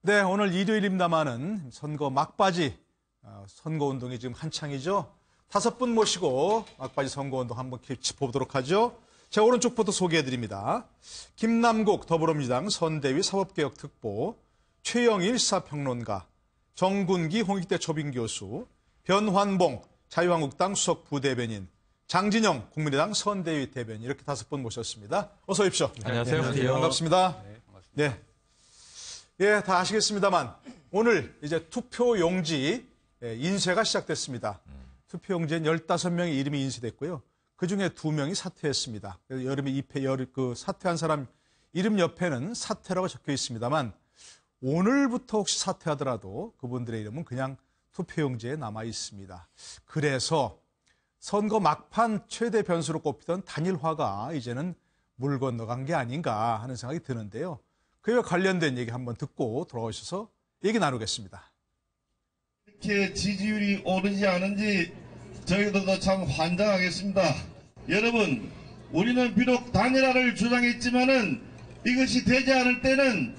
네, 오늘 일요일입니다마는 선거 막바지 선거운동이 지금 한창이죠. 5분 모시고 막바지 선거운동 한번 짚어보도록 하죠. 제 오른쪽부터 소개해드립니다. 김남국 더불어민주당 선대위 사법개혁특보, 최영일 시사평론가, 정군기 홍익대 초빙교수, 변환봉 자유한국당 수석부대변인, 장진영 국민의당 선대위 대변인 이렇게 5분 모셨습니다. 어서 오십시오. 안녕하세요. 네, 반갑습니다. 네, 반갑습니다. 네. 예, 다 아시겠습니다만 오늘 이제 투표용지 인쇄가 시작됐습니다. 투표용지엔 15명의 이름이 인쇄됐고요. 그중에 2명이 사퇴했습니다. 여름에 사퇴한 사람 이름 옆에는 사퇴라고 적혀 있습니다만 오늘부터 혹시 사퇴하더라도 그분들의 이름은 그냥 투표용지에 남아 있습니다. 그래서 선거 막판 최대 변수로 꼽히던 단일화가 이제는 물 건너간 게 아닌가 하는 생각이 드는데요. 그와 관련된 얘기 한번 듣고 돌아오셔서 얘기 나누겠습니다. 이렇게 지지율이 오르지 않은지 저희들도 참 환장하겠습니다. 여러분, 우리는 비록 단일화를 주장했지만은 이것이 되지 않을 때는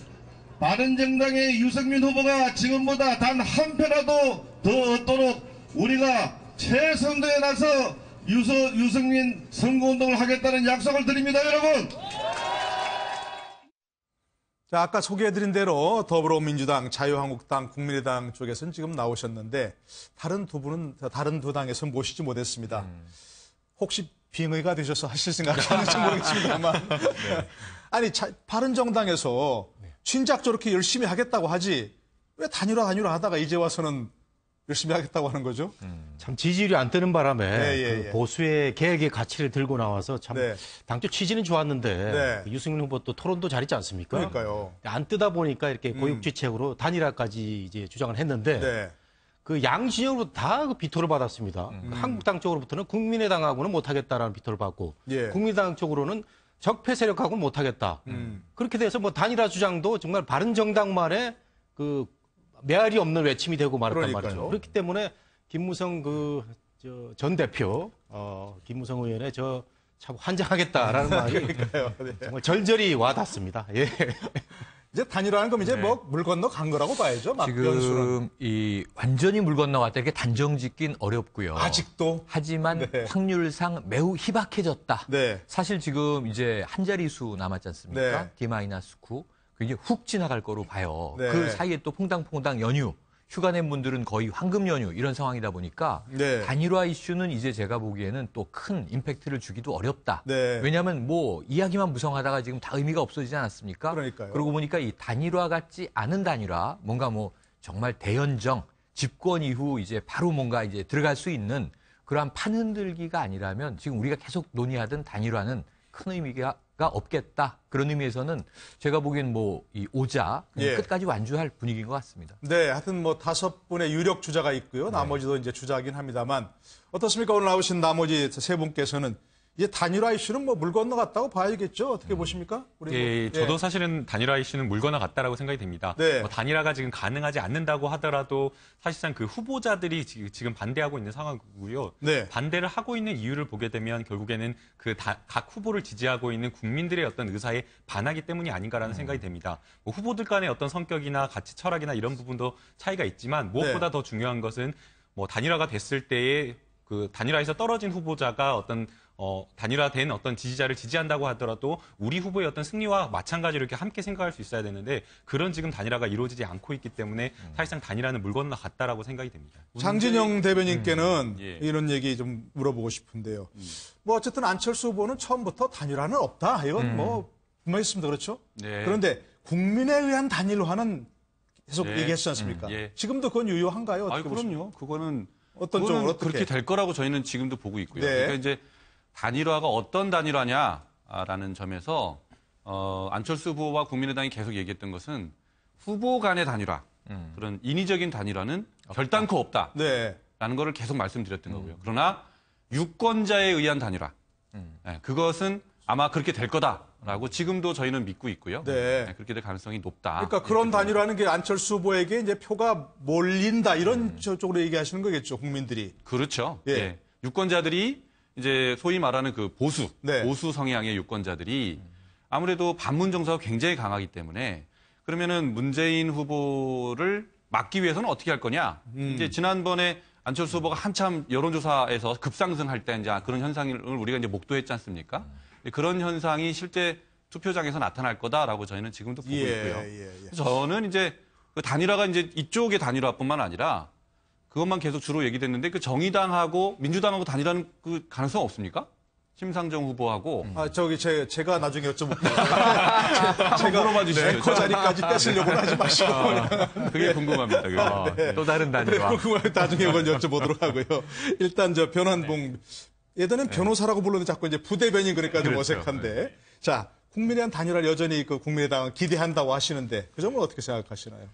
바른정당의 유승민 후보가 지금보다 단 한 표라도 더 얻도록 우리가 최선도에 나서 유승민 선거운동을 하겠다는 약속을 드립니다, 여러분. 자, 아까 소개해드린 대로 더불어민주당, 자유한국당, 국민의당 쪽에서는 지금 나오셨는데 다른 두 당에서는 모시지 못했습니다. 혹시 빙의가 되셔서 하실 생각하는지 모르겠습니다만. 네. 아니, 바른정당에서 진작 저렇게 열심히 하겠다고 하지 왜 단일화 하다가 이제 와서는 열심히 하겠다고 하는 거죠? 참 지지율이 안 뜨는 바람에 그 보수의 개혁의 가치를 들고 나와서 참 당초 취지는 좋았는데 그 유승민 후보 또 토론도 잘했지 않습니까? 그러니까요. 안 뜨다 보니까 이렇게 고육지책으로 단일화까지 이제 주장을 했는데 그 양 진영으로 다 그 비토를 받았습니다. 한국당 쪽으로부터는 국민의당하고는 못하겠다라는 비토를 받고 국민의당 쪽으로는 적폐 세력하고는 못하겠다. 그렇게 돼서 뭐 단일화 주장도 정말 바른정당만의 그 메아리 없는 외침이 되고 말았단 말이죠. 그렇기 때문에 김무성 전 대표, 김무성 의원의 참 환장하겠다라는 말이 정말 절절히 와닿습니다. 예. 이제 단일화하는 건 이제 뭐 물 건너 간 거라고 봐야죠. 지금 완전히 물 건너갔다 이렇게 단정짓긴 어렵고요. 아직도. 하지만 확률상 매우 희박해졌다. 사실 지금 이제 한 자릿수 남았지 않습니까? D-9. 이게 훅 지나갈 거로 봐요. 그 사이에 또 퐁당퐁당 연휴, 휴가 낸 분들은 거의 황금 연휴 이런 상황이다 보니까 단일화 이슈는 이제 제가 보기에는 또 큰 임팩트를 주기도 어렵다. 왜냐하면 뭐 이야기만 무성하다가 지금 다 의미가 없어지지 않았습니까? 그러니까요. 그러고 보니까 이 단일화 같지 않은 단일화, 뭔가 뭐 정말 대연정, 집권 이후 이제 바로 뭔가 이제 들어갈 수 있는 그러한 판 흔들기가 아니라면 지금 우리가 계속 논의하던 단일화는 큰 의미가 없겠다. 그런 의미에서는 제가 보기엔 뭐 이 오자 끝까지 완주할 분위기인 것 같습니다. 네, 하여튼 뭐 5분의 유력 주자가 있고요. 나머지도 이제 주자긴 합니다만 어떻습니까? 오늘 나오신 나머지 3분께서는 이제 단일화 이슈는 뭐 물 건너갔다고 봐야겠죠. 어떻게 보십니까? 저도 사실은 단일화 이슈는 물 건너갔다라고 생각이 됩니다. 뭐 단일화가 지금 가능하지 않는다고 하더라도 사실상 그 후보자들이 지금 반대하고 있는 상황이고요. 반대를 하고 있는 이유를 보게 되면 결국에는 각 후보를 지지하고 있는 국민들의 어떤 의사에 반하기 때문이 아닌가라는 생각이 됩니다. 뭐 후보들 간의 어떤 성격이나 가치 철학이나 이런 부분도 차이가 있지만 무엇보다 더 중요한 것은 뭐 단일화가 됐을 때의 그 단일화에서 떨어진 후보자가 어떤 단일화된 어떤 지지자를 지지한다고 하더라도 우리 후보의 어떤 승리와 마찬가지로 이렇게 함께 생각할 수 있어야 되는데 그런 지금 단일화가 이루어지지 않고 있기 때문에 사실상 단일화는 물 건너갔다라고 생각이 됩니다. 장진영 대변인께는 이런 얘기 좀 물어보고 싶은데요. 뭐 어쨌든 안철수 후보는 처음부터 단일화는 없다. 이건 뭐 분명했습니다. 그렇죠? 그런데 국민에 의한 단일화는 계속 얘기했지 않습니까? 지금도 그건 유효한가요? 어떻게 그럼요. 그거는 어떤 쪽으로 그렇게 될 거라고 저희는 지금도 보고 있고요. 그러니까 이제 단일화가 어떤 단일화냐라는 점에서 안철수 후보와 국민의당이 계속 얘기했던 것은 후보 간의 단일화, 그런 인위적인 단일화는 결단코 없다라는 거를 계속 말씀드렸던 거고요. 그러나 유권자에 의한 단일화, 그것은 아마 그렇게 될 거다라고 지금도 저희는 믿고 있고요. 그렇게 될 가능성이 높다. 그러니까 그런 단일화는 게 안철수 후보에게 이제 표가 몰린다 이런 쪽으로 얘기하시는 거겠죠, 국민들이. 그렇죠. 유권자들이 이제 소위 말하는 그 보수 성향의 유권자들이 아무래도 반문 정서가 굉장히 강하기 때문에 그러면은 문재인 후보를 막기 위해서는 어떻게 할 거냐? 이제 지난번에 안철수 후보가 한참 여론조사에서 급상승할 때 이제 그런 현상을 우리가 이제 목도했지 않습니까? 그런 현상이 실제 투표장에서 나타날 거다라고 저희는 지금도 보고 있고요. 저는 이제 그 단일화가 이제 이쪽의 단일화뿐만 아니라 그것만 계속 주로 얘기됐는데 그 정의당하고 민주당하고 단일화는 그 가능성 없습니까? 심상정 후보하고. 제가 나중에 여쭤볼게요. 제가 물어봐 주시죠. 그 자리까지 뺏으려고는 하지 마시고. 그게 궁금합니다. 네. 또 다른 단일화. 나중에 그건 여쭤보도록 하고요. 일단 변환봉. 예전엔 변호사라고 불렀는데 자꾸 이제 부대변인 그러니까 좀 그렇죠. 어색한데. 자, 국민의당 단일화를 여전히 그 국민의당은 기대한다고 하시는데 그 점은 어떻게 생각하시나요?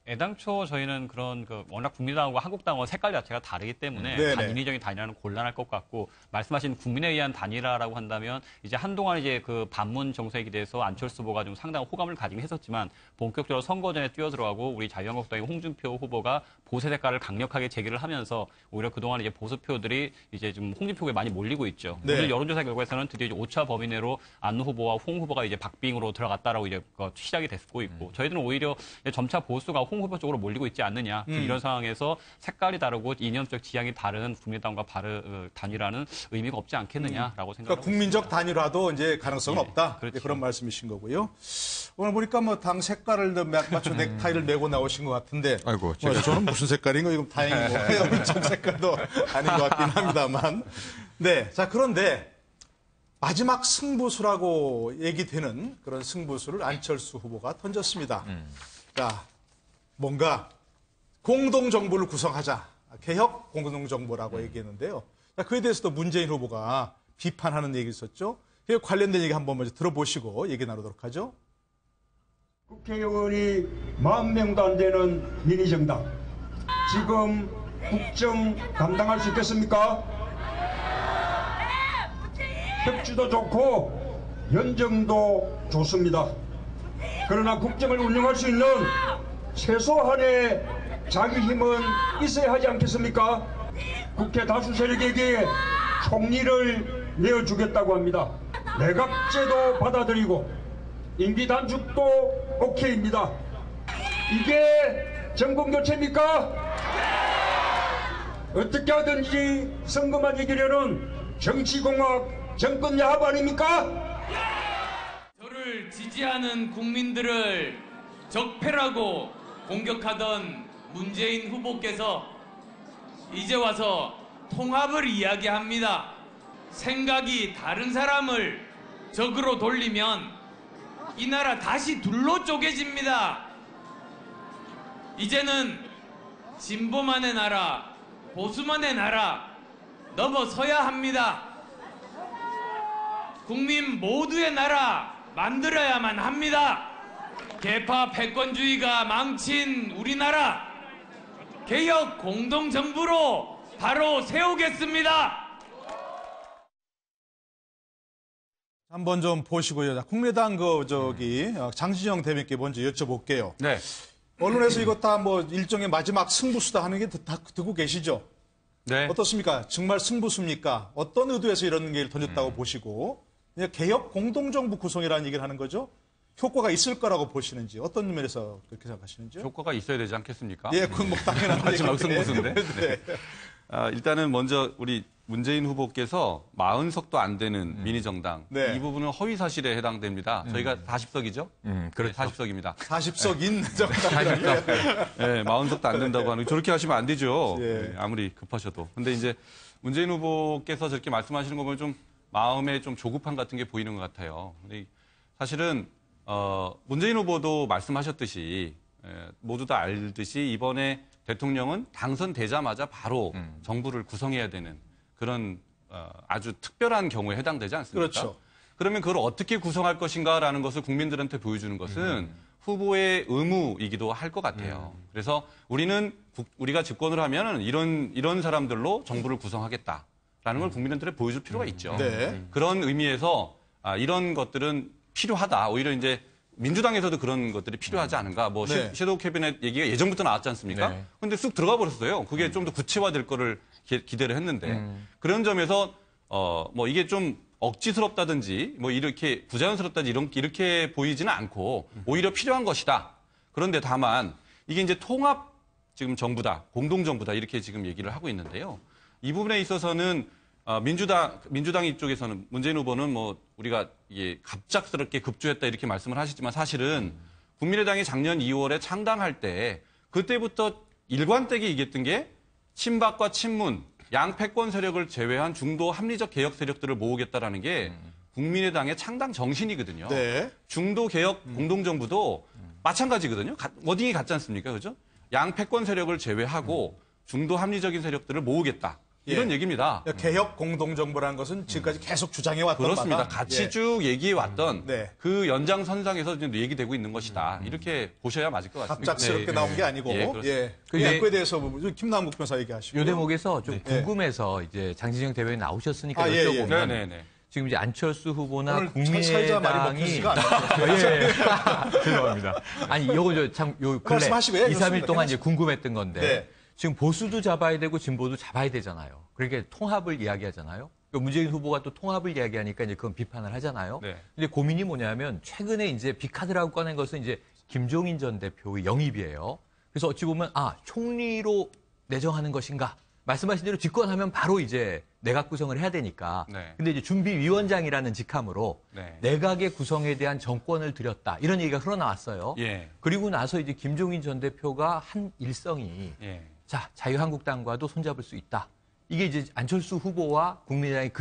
애당초 저희는 그런 워낙 국민당하고 한국당하고 색깔 자체가 다르기 때문에 인위적인 단일화는 곤란할 것 같고 말씀하신 국민에 의한 단일화라고 한다면 이제 한동안 이제 그 반문 정서에 기대해서 안철수 후보가 좀 상당한 호감을 가지긴 했었지만 본격적으로 선거전에 뛰어들어가고 우리 자유한국당의 홍준표 후보가 보세 색깔을 강력하게 제기를 하면서 오히려 그동안 이제 보수표들이 이제 좀 홍준표에 많이 몰리고 있죠. 오늘 여론조사 결과에서는 드디어 이제 5차 범위 내로 안 후보와 홍 후보가 이제 박빙으로 들어갔다라고 이제 시작이 됐고 있고 저희들은 오히려 점차 보수가 홍 후보 쪽으로 몰리고 있지 않느냐. 이런 상황에서 색깔이 다르고 이념적 지향이 다른 국민당과 단일화는 의미가 없지 않겠느냐라고 생각합니다. 그러니까 국민적 단일화도 이제 가능성은 없다. 그렇죠. 그런 말씀이신 거고요. 오늘 보니까 당 색깔을 맞춰 넥타이를 메고 나오신 것 같은데. 아이고, 저는 무슨 색깔인 거 이건 다행히 엄청 색깔도 아닌 것 같긴 합니다만. 네, 자 그런데 마지막 승부수라고 얘기되는 그런 승부수를 안철수 후보가 던졌습니다. 자, 뭔가 공동정부를 구성하자. 개혁 공동정부라고 얘기했는데요. 자, 그에 대해서도 문재인 후보가 비판하는 얘기 있었죠. 그 관련된 얘기 한번 먼저 들어보시고 얘기 나누도록 하죠. 국회의원이 40명도 안 되는 미니정당. 지금 국정 감당할 수 있겠습니까? 협주도 좋고 연정도 좋습니다. 그러나 국정을 운영할 수 있는 최소한의 자기 힘은 있어야 하지 않겠습니까? 국회 다수 세력에게 총리를 내어주겠다고 합니다. 내각제도 받아들이고 임기 단축도 오케이입니다. 이게 정권교체입니까? 어떻게 하든지 선거만 이기려는 정치공학 정권야합 아닙니까? 저를 지지하는 국민들을 적폐라고 공격하던 문재인 후보께서 이제 와서 통합을 이야기합니다. 생각이 다른 사람을 적으로 돌리면 이 나라 다시 둘로 쪼개집니다. 이제는 진보만의 나라, 보수만의 나라 넘어서야 합니다. 국민 모두의 나라 만들어야만 합니다. 개파 패권주의가 망친 우리나라 개혁 공동정부로 바로 세우겠습니다. 한번 좀 보시고요. 국민의당 장진영 대변인께 먼저 여쭤볼게요. 네. 언론에서 이거 다 일종의 마지막 승부수다 하는 게 다 듣고 계시죠? 네. 어떻습니까? 정말 승부수입니까? 어떤 의도에서 이런 얘기를 던졌다고 보시고 개혁 공동정부 구성이라는 얘기를 하는 거죠? 효과가 있을 거라고 보시는지 어떤 면에서 그렇게 생각하시는지요? 효과가 있어야 되지 않겠습니까? 예, 그건 당연한 마지막 승부수인데. 네. 일단은 먼저 우리 문재인 후보께서 40석도 안 되는 미니정당 이 부분은 허위 사실에 해당됩니다. 저희가 40석이죠? 그렇죠. 40석입니다. 40석인 정당. 네, 40석도 안 된다고 하는 저렇게 하시면 안 되죠. 예. 네, 아무리 급하셔도. 근데 이제 문재인 후보께서 저렇게 말씀하시는 거 보면 좀 마음에 좀 조급함 같은 게 보이는 것 같아요. 근데 사실은 문재인 후보도 말씀하셨듯이 모두 다 알듯이 이번에 대통령은 당선되자마자 바로 정부를 구성해야 되는 그런 아주 특별한 경우에 해당되지 않습니까? 그렇죠. 그러면 그걸 어떻게 구성할 것인가라는 것을 국민들한테 보여주는 것은 후보의 의무이기도 할 것 같아요. 그래서 우리가 집권을 하면 이런 사람들로 정부를 구성하겠다라는 걸 국민들한테 보여줄 필요가 있죠. 네. 그런 의미에서 이런 것들은 필요하다. 오히려 이제 민주당에서도 그런 것들이 필요하지 않은가. 섀도우 캐비넷 얘기가 예전부터 나왔지 않습니까? 네. 근데 쑥 들어가 버렸어요. 그게 좀 더 구체화될 거를 기대를 했는데. 그런 점에서, 이게 좀 억지스럽다든지 뭐 이렇게 부자연스럽다든지 이렇게 보이지는 않고 오히려 필요한 것이다. 그런데 다만 이게 이제 통합 지금 정부다, 공동정부다 이렇게 지금 얘기를 하고 있는데요. 이 부분에 있어서는 민주당 이쪽에서는 문재인 후보는 뭐 우리가 이게 갑작스럽게 급조했다 이렇게 말씀을 하시지만 사실은 국민의당이 작년 2월에 창당할 때 그때부터 일관되게 얘기했던 게 친박과 친문, 양 패권 세력을 제외한 중도 합리적 개혁 세력들을 모으겠다라는 게 국민의당의 창당 정신이거든요. 네. 중도 개혁 공동정부도 마찬가지거든요. 워딩이 같지 않습니까? 그죠? 양 패권 세력을 제외하고 중도 합리적인 세력들을 모으겠다. 이런 얘기입니다. 개혁 공동정부라는 것은 지금까지 계속 주장해왔던 그렇습니다. 바가. 같이 쭉 얘기해왔던 그 연장선상에서 지금 얘기되고 있는 것이다. 이렇게 보셔야 맞을 것 같습니다. 갑작스럽게 나온 게 아니고. 그 약구에 대해서 김남국 변호사 얘기하시고. 이 대목에서 좀 궁금해서 이제 장진영 대변인 나오셨으니까 여쭤보면 지금 이제 안철수 후보나 국민의당이 죄송합니다. 아니 요거 참 요 근래 2, 3일 동안 이제 궁금했던 건데 지금 보수도 잡아야 되고 진보도 잡아야 되잖아요. 그러니까 통합을 이야기하잖아요. 문재인 후보가 또 통합을 이야기하니까 이제 그건 비판을 하잖아요. 근데 고민이 뭐냐면 최근에 이제 비카드라고 꺼낸 것은 이제 김종인 전 대표의 영입이에요. 그래서 어찌 보면 총리로 내정하는 것인가? 말씀하신 대로 집권하면 바로 이제 내각 구성을 해야 되니까. 근데 이제 준비위원장이라는 직함으로 내각의 구성에 대한 정권을 들였다. 이런 얘기가 흘러나왔어요. 그리고 나서 이제 김종인 전 대표가 한 일성이 자, 자유한국당과도 손잡을 수 있다. 이게 이제 안철수 후보와 국민의당의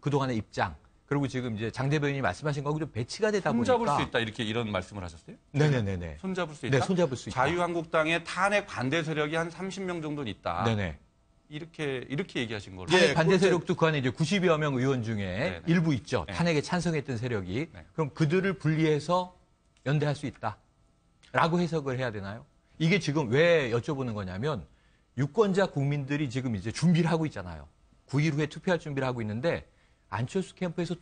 그동안의 입장. 그리고 지금 이제 장 대변인이 말씀하신 거하고 좀 배치가 되다 보니까. 손잡을 수 있다. 이런 말씀을 하셨어요? 네네네네. 손잡을 수 있다? 네, 손잡을 수 있다. 자유한국당의 탄핵 반대 세력이 한 30명 정도는 있다. 네네. 이렇게 얘기하신 걸로. 탄핵 반대 세력도 그 안에 이제 90여 명 의원 중에 일부 있죠. 탄핵에 찬성했던 세력이. 그럼 그들을 분리해서 연대할 수 있다. 라고 해석을 해야 되나요? 이게 지금 왜 여쭤보는 거냐면 유권자 국민들이 지금 이제 준비를 하고 있잖아요. 9일 후에 투표할 준비를 하고 있는데 안철수 캠프에서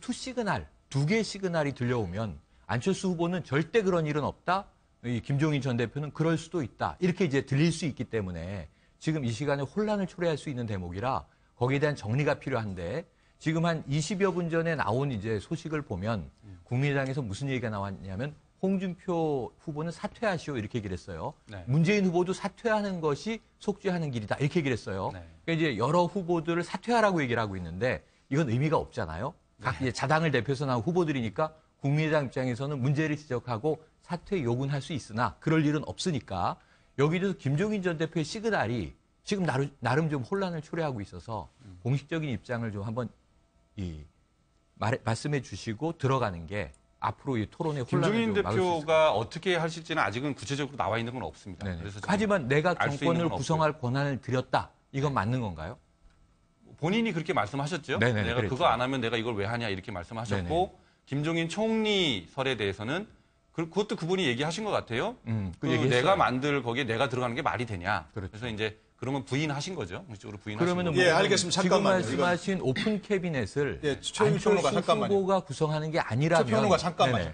두 개의 시그널이 들려오면 안철수 후보는 절대 그런 일은 없다. 이 김종인 전 대표는 그럴 수도 있다. 이렇게 이제 들릴 수 있기 때문에 지금 이 시간에 혼란을 초래할 수 있는 대목이라 거기에 대한 정리가 필요한데 지금 한 20여 분 전에 나온 이제 소식을 보면 국민의당에서 무슨 얘기가 나왔냐면 홍준표 후보는 사퇴하시오 이렇게 얘기를 했어요. 문재인 후보도 사퇴하는 것이 속죄하는 길이다 이렇게 얘기를 했어요. 그러니까 이제 여러 후보들을 사퇴하라고 얘기를 하고 있는데 이건 의미가 없잖아요. 각 이제 자당을 대표해서 나온 후보들이니까 국민의당 입장에서는 문제를 지적하고 사퇴 요구는 할 수 있으나 그럴 일은 없으니까 여기서 김종인 전 대표의 시그널이 지금 나름 좀 혼란을 초래하고 있어서 공식적인 입장을 좀 한번 말씀해 주시고 들어가는 게 앞으로 이 토론의 혼란을 김종인 대표가 어떻게 하실지는 아직은 구체적으로 나와 있는 건 없습니다. 그래서 하지만 내각 정권을 구성할 권한을 드렸다. 이건 맞는 건가요? 본인이 그렇게 말씀하셨죠. 내가 그랬죠. 그거 안 하면 내가 이걸 왜 하냐 이렇게 말씀하셨고 김종인 총리설에 대해서는 그것도 그분이 얘기하신 것 같아요. 내가 만들 거기에 내가 들어가는 게 말이 되냐. 그래서 이제 그러면 부인하신 거죠. 공식적으로 부인하신 거죠. 그러면 알겠습니다. 잠깐만요. 지금 말씀하신 오픈 캐비넷을 최영일 평론가 안철수 후보가 구성하는 게 아니라면. 평론가 잠깐만.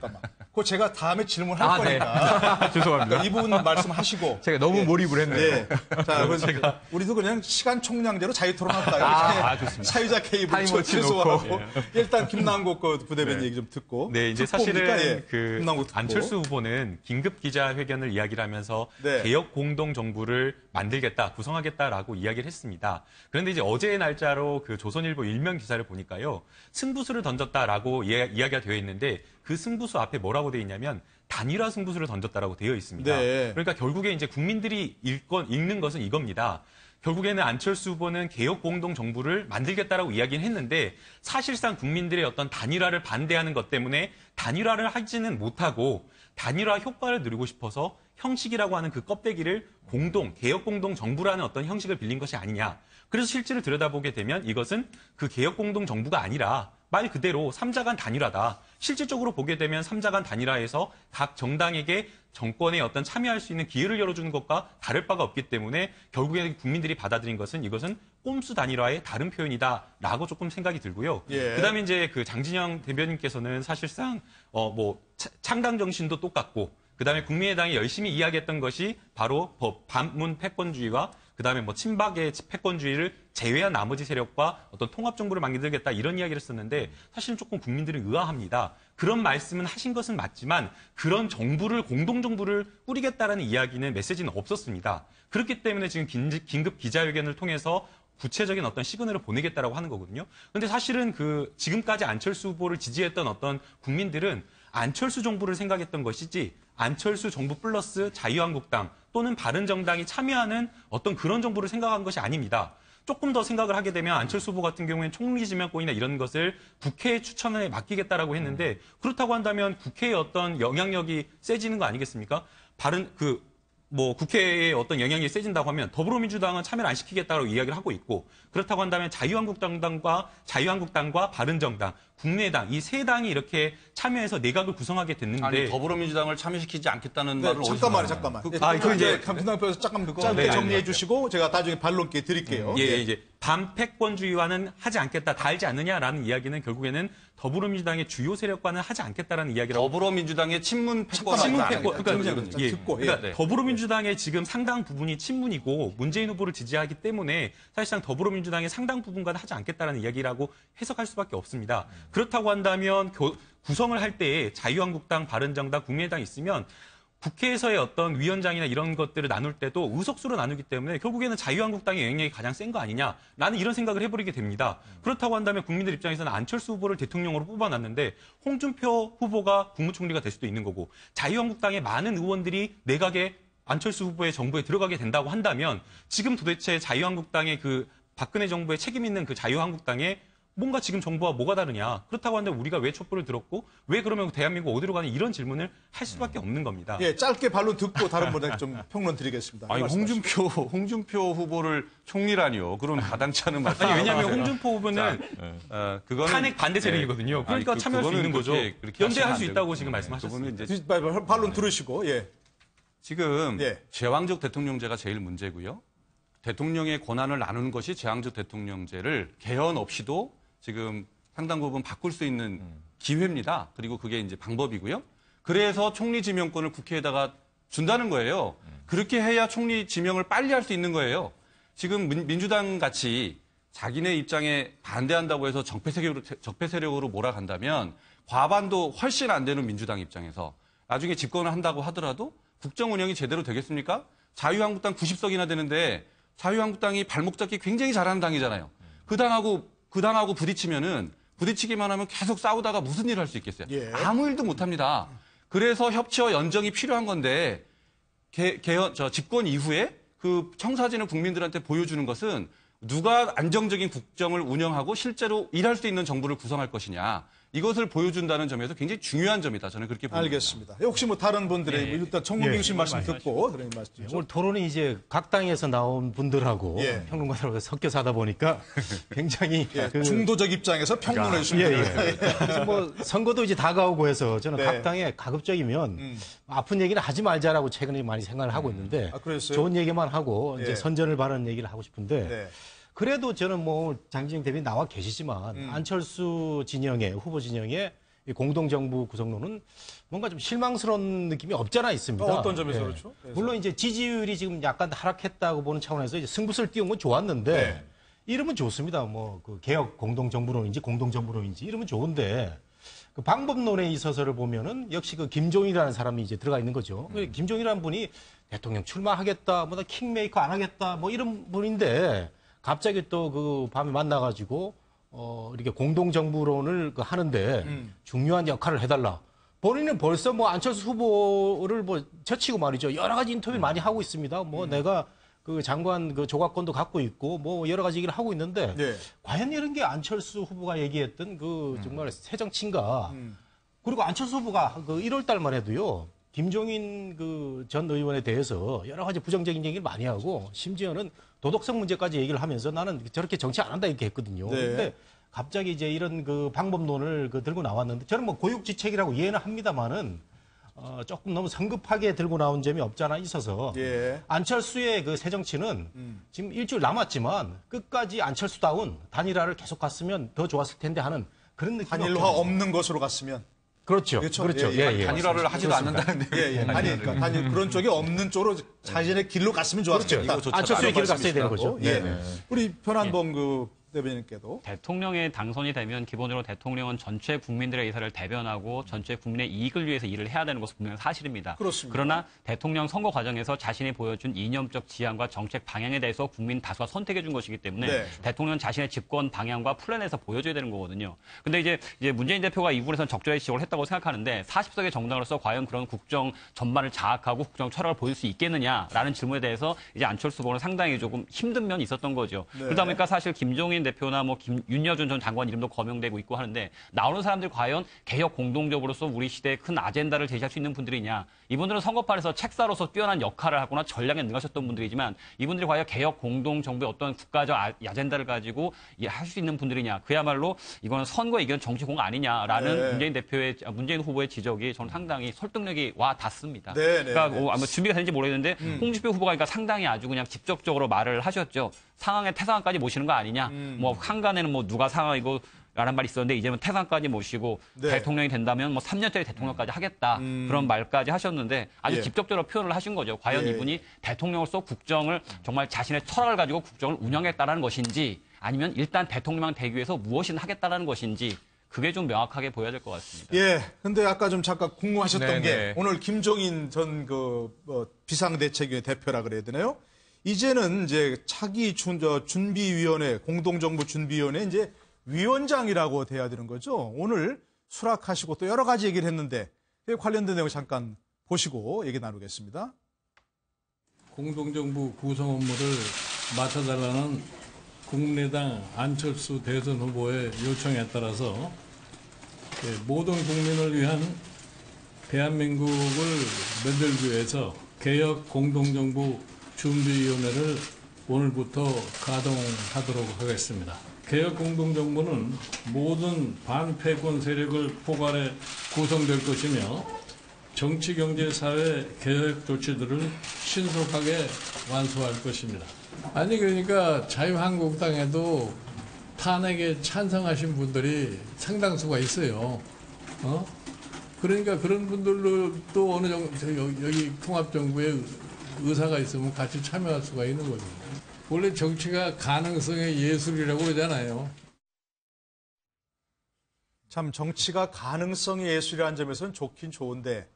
그거 제가 다음에 질문할 거니까. 죄송합니다. 이 부분 말씀하시고. 제가 너무 몰입을 했네요. 자, 우리도 그냥 시간 총량대로 자유토론할까요? 좋습니다. 사유자 개입을 최소화하고. 일단 김남국 부대변인 얘기 좀 듣고. 네, 이제 사실은 안철수 후보는 긴급 기자회견을 이야기를 하면서 개혁 공동 정부를 만들겠다, 구성하겠다라고 이야기를 했습니다. 그런데 이제 어제의 날짜로 그 조선일보 일면 기사를 보니까요, 승부수를 던졌다라고 이야기가 되어 있는데 그 승부수 앞에 뭐라고 되어 있냐면 단일화 승부수를 던졌다라고 되어 있습니다. 그러니까 결국에 이제 국민들이 읽는 것은 이겁니다. 결국에는 안철수 후보는 개혁 공동 정부를 만들겠다라고 이야기는 했는데 사실상 국민들의 어떤 단일화를 반대하는 것 때문에 단일화를 하지는 못하고 단일화 효과를 누리고 싶어서 형식이라고 하는 그 껍데기를 개혁 공동 정부라는 어떤 형식을 빌린 것이 아니냐. 그래서 실제로 들여다보게 되면 이것은 그 개혁 공동 정부가 아니라 말 그대로 3자 간 단일화다. 실질적으로 보게 되면 3자 간 단일화에서 각 정당에게 정권에 어떤 참여할 수 있는 기회를 열어주는 것과 다를 바가 없기 때문에 결국에 국민들이 받아들인 것은 이것은 꼼수 단일화의 다른 표현이다라고 조금 생각이 들고요. 그다음에 이제 그 장진영 대변인께서는 사실상 창당 정신도 똑같고 그다음에 국민의당이 열심히 이야기했던 것이 바로 반문 패권주의와 그다음에 친박의 패권주의를 제외한 나머지 세력과 어떤 통합 정부를 만들겠다 이런 이야기를 했었는데 사실은 조금 국민들은 의아합니다. 그런 말씀은 하신 것은 맞지만 그런 정부를 공동 정부를 꾸리겠다라는 이야기는 메시지는 없었습니다. 그렇기 때문에 지금 긴급 기자회견을 통해서 구체적인 어떤 시그널을 보내겠다라고 하는 거거든요. 그런데 사실은 지금까지 안철수 후보를 지지했던 어떤 국민들은 안철수 정부를 생각했던 것이지 안철수 정부 플러스 자유한국당 또는 바른정당이 참여하는 어떤 그런 정부를 생각한 것이 아닙니다. 조금 더 생각을 하게 되면 안철수 후보 같은 경우에는 총리지명권이나 이런 것을 국회의 추천에 맡기겠다라고 했는데 그렇다고 한다면 국회의 어떤 영향력이 세지는 거 아니겠습니까? 국회에 어떤 영향이 세진다고 하면 더불어민주당은 참여를 안 시키겠다고 이야기를 하고 있고 그렇다고 한다면 자유한국당과 바른정당, 국민의당 이 세 당이 이렇게 참여해서 내각을 구성하게 됐는데 아니 더불어민주당을 참여시키지 않겠다는 말을 잠깐만. 그 이제 감순당표에서 잠깐 짧게 정리해 주시고 제가 나중에 반론기회 드릴게요. 이제 반패권주의와는 하지 않겠다, 달지 않느냐라는 이야기는 결국에는 더불어민주당의 주요 세력과는 하지 않겠다라는 이야기라고. 더불어민주당의 친문 패권. 그러니까 더불어민주당의 지금 상당 부분이 친문이고 문재인 후보를 지지하기 때문에 사실상 더불어민주당의 상당 부분과는 하지 않겠다라는 이야기라고 해석할 수밖에 없습니다. 그렇다고 한다면 구성을 할 때에 자유한국당, 바른정당, 국민의당이 있으면 국회에서의 어떤 위원장이나 이런 것들을 나눌 때도 의석수로 나누기 때문에 결국에는 자유한국당의 영향력이 가장 센 거 아니냐. 나는 이런 생각을 해버리게 됩니다. 그렇다고 한다면 국민들 입장에서는 안철수 후보를 대통령으로 뽑아놨는데 홍준표 후보가 국무총리가 될 수도 있는 거고 자유한국당의 많은 의원들이 내각에 안철수 후보의 정부에 들어가게 된다고 한다면 지금 도대체 자유한국당의 박근혜 정부의 책임 있는 자유한국당에 뭔가 지금 정부와 뭐가 다르냐. 그렇다고 하는데 우리가 왜 촛불을 들었고 왜 그러면 대한민국 어디로 가는 이런 질문을 할 수밖에 없는 겁니다. 예, 짧게 반론 듣고 다른 분에게 좀 평론 드리겠습니다. 아니, 홍준표 후보를 총리라니요. 그런 가당치 않은 말씀. 아니, 왜냐하면 홍준표 후보는 그거는 탄핵 반대 세력이거든요. 그러니까 참여할 수 있는 거죠. 연대할 수 있다고 지금 말씀하셨습니다. 반론 들으시고, 예. 지금 제왕적 대통령제가 제일 문제고요. 대통령의 권한을 나누는 것이 제왕적 대통령제를 개헌 없이도 지금 상당 부분 바꿀 수 있는 기회입니다. 그리고 그게 이제 방법이고요. 그래서 총리 지명권을 국회에다가 준다는 거예요. 그렇게 해야 총리 지명을 빨리 할 수 있는 거예요. 지금 민주당 같이 자기네 입장에 반대한다고 해서 적폐 세력으로 몰아간다면 과반도 훨씬 안 되는 민주당 입장에서 나중에 집권을 한다고 하더라도 국정 운영이 제대로 되겠습니까? 자유한국당 90석이나 되는데 자유한국당이 발목 잡기 굉장히 잘하는 당이잖아요. 그 당하고 부딪히기만 하면 계속 싸우다가 무슨 일을 할 수 있겠어요? 예. 아무 일도 못 합니다. 그래서 협치와 연정이 필요한 건데 집권 이후에 그 청사진을 국민들한테 보여주는 것은 누가 안정적인 국정을 운영하고 실제로 일할 수 있는 정부를 구성할 것이냐. 이것을 보여준다는 점에서 굉장히 중요한 점이다. 저는 그렇게 봅니다. 알겠습니다. 혹시 다른 분들의 일단 정몽규 씨 말씀 듣고 그런 말씀이죠. 오늘 토론이 이제 각 당에서 나온 분들하고 평론가들하고 섞여서 하다 보니까 굉장히 중도적 입장에서 평론해 주시면 그래서 선거도 이제 다가오고 해서 저는 각 당에 가급적이면 아픈 얘기는 하지 말자라고 최근에 많이 생각을 하고 있는데 좋은 얘기만 하고 이제 선전을 바라는 얘기를 하고 싶은데 그래도 저는 장기정 대변인 나와 계시지만 안철수 진영의 후보 진영의 공동정부 구성론은 뭔가 좀 실망스러운 느낌이 없잖아 있습니다. 어떤 점에서 그렇죠? 물론 이제 지지율이 지금 약간 하락했다고 보는 차원에서 이제 승부수를 띄운 건 좋았는데 이러면 좋습니다. 개혁 공동정부론인지 공동정부론인지 이러면 좋은데 그 방법론에 있어서를 보면은 역시 김종인이라는 사람이 이제 들어가 있는 거죠. 김종인이라는 분이 대통령 출마하겠다, 킹메이커 안 하겠다, 이런 분인데. 갑자기 또 밤에 만나가지고, 이렇게 공동정부론을 하는데 중요한 역할을 해달라. 본인은 벌써 안철수 후보를 제치고 말이죠. 여러 가지 인터뷰를 많이 하고 있습니다. 내가 장관 조각권도 갖고 있고, 여러 가지 얘기를 하고 있는데, 과연 이런 게 안철수 후보가 얘기했던 정말 새정치인가. 그리고 안철수 후보가 1월 달만 해도요, 김종인 전 의원에 대해서 여러 가지 부정적인 얘기를 많이 하고 심지어는 도덕성 문제까지 얘기를 하면서 나는 저렇게 정치 안 한다 이렇게 했거든요. 근데 갑자기 이제 이런 방법론을 들고 나왔는데 저는 고육지책이라고 이해는 합니다만은 조금 너무 성급하게 들고 나온 점이 없지 않아 있어서 안철수의 새정치는 지금 일주일 남았지만 끝까지 안철수다운 단일화를 계속 갔으면 더 좋았을 텐데 하는 그런 느낌. 단일화 없는 것으로 갔으면. 그렇죠. 단일화를 하지도 않는다는데. 아니, 그러니까 그런 쪽이 없는 쪽으로 자신의 길로 갔으면 좋았어요. 그렇죠. 안철수의 길을 갔어야 되는 거죠. 우리 변한봉 대변인께도 대통령에 당선이 되면 기본적으로 대통령은 전체 국민들의 의사를 대변하고 전체 국민의 이익을 위해서 일을 해야 되는 것은 분명히 사실입니다. 그렇습니다. 그러나 대통령 선거 과정에서 자신이 보여준 이념적 지향과 정책 방향에 대해서 국민 다수가 선택해 준 것이기 때문에 대통령은 자신의 집권 방향과 플랜에서 보여줘야 되는 거거든요. 근데 이제 문재인 대표가 이 부분에서는 적절히 지적을 했다고 생각하는데 40석의 정당으로서 과연 그런 국정 전반을 장악하고 국정 철학을 보일 수 있겠느냐라는 질문에 대해서 이제 안철수 후보는 상당히 조금 힘든 면이 있었던 거죠. 그러다 보니까 사실 김종인 대표나 윤여준 전 장관 이름도 거명되고 있고 하는데 나오는 사람들 과연 개혁 공동적으로서 우리 시대의 큰 아젠다를 제시할 수 있는 분들이냐. 이분들은 선거판에서 책사로서 뛰어난 역할을 하거나 전략에 능하셨던 분들이지만 이분들이 과연 개혁 공동정부의 어떤 국가적 아젠다를 가지고 할 수 있는 분들이냐. 그야말로 이거는 선거에 이기는 정치공 아니냐라는 문재인 후보의 지적이 저는 상당히 설득력이 와 닿습니다. 그러니까 아마 준비가 되는지 모르겠는데 홍준표 후보가 그러니까 상당히 아주 그냥 직접적으로 말을 하셨죠. 상황에 태상황까지 모시는 거 아니냐. 뭐 한간에는 뭐 누가 상황이고 라는 말이 있었는데 이제는 태상까지 모시고 대통령이 된다면 뭐 3년짜리 대통령까지 하겠다. 그런 말까지 하셨는데 아주 직접적으로 표현을 하신 거죠. 과연 이분이 대통령으로서 국정을 정말 자신의 철학을 가지고 국정을 운영했다라는 것인지 아니면 일단 대통령 되기 위해서 무엇이든 하겠다라는 것인지 그게 좀 명확하게 보여야 될 것 같습니다. 근데 아까 좀 잠깐 궁금하셨던 게 오늘 김종인 전 비상대책위의 대표라 그래야 되나요? 이제는 이제 차기 준비위원회, 공동정부 준비위원회 이제 위원장이라고 돼야 되는 거죠. 오늘 수락하시고 또 여러 가지 얘기를 했는데 그에 관련된 내용 잠깐 보시고 얘기 나누겠습니다. 공동정부 구성 업무를 맡아달라는 국민의당 안철수 대선 후보의 요청에 따라서 모든 국민을 위한 대한민국을 만들기 위해서 개혁 공동정부 준비위원회를 오늘부터 가동하도록 하겠습니다. 개혁 공동정부는 모든 반패권 세력을 포괄해 구성될 것이며 정치, 경제, 사회 개혁 조치들을 신속하게 완수할 것입니다. 아니 그러니까 자유한국당에도 탄핵에 찬성하신 분들이 상당수가 있어요. 그러니까 그런 분들도 어느 정도 여기 통합정부에 의사가 있으면 같이 참여할 수가 있는 거죠. 원래 정치가 가능성의 예술이라고 그러잖아요. 참 정치가 가능성의 예술이라는 점에서는 좋긴 좋은데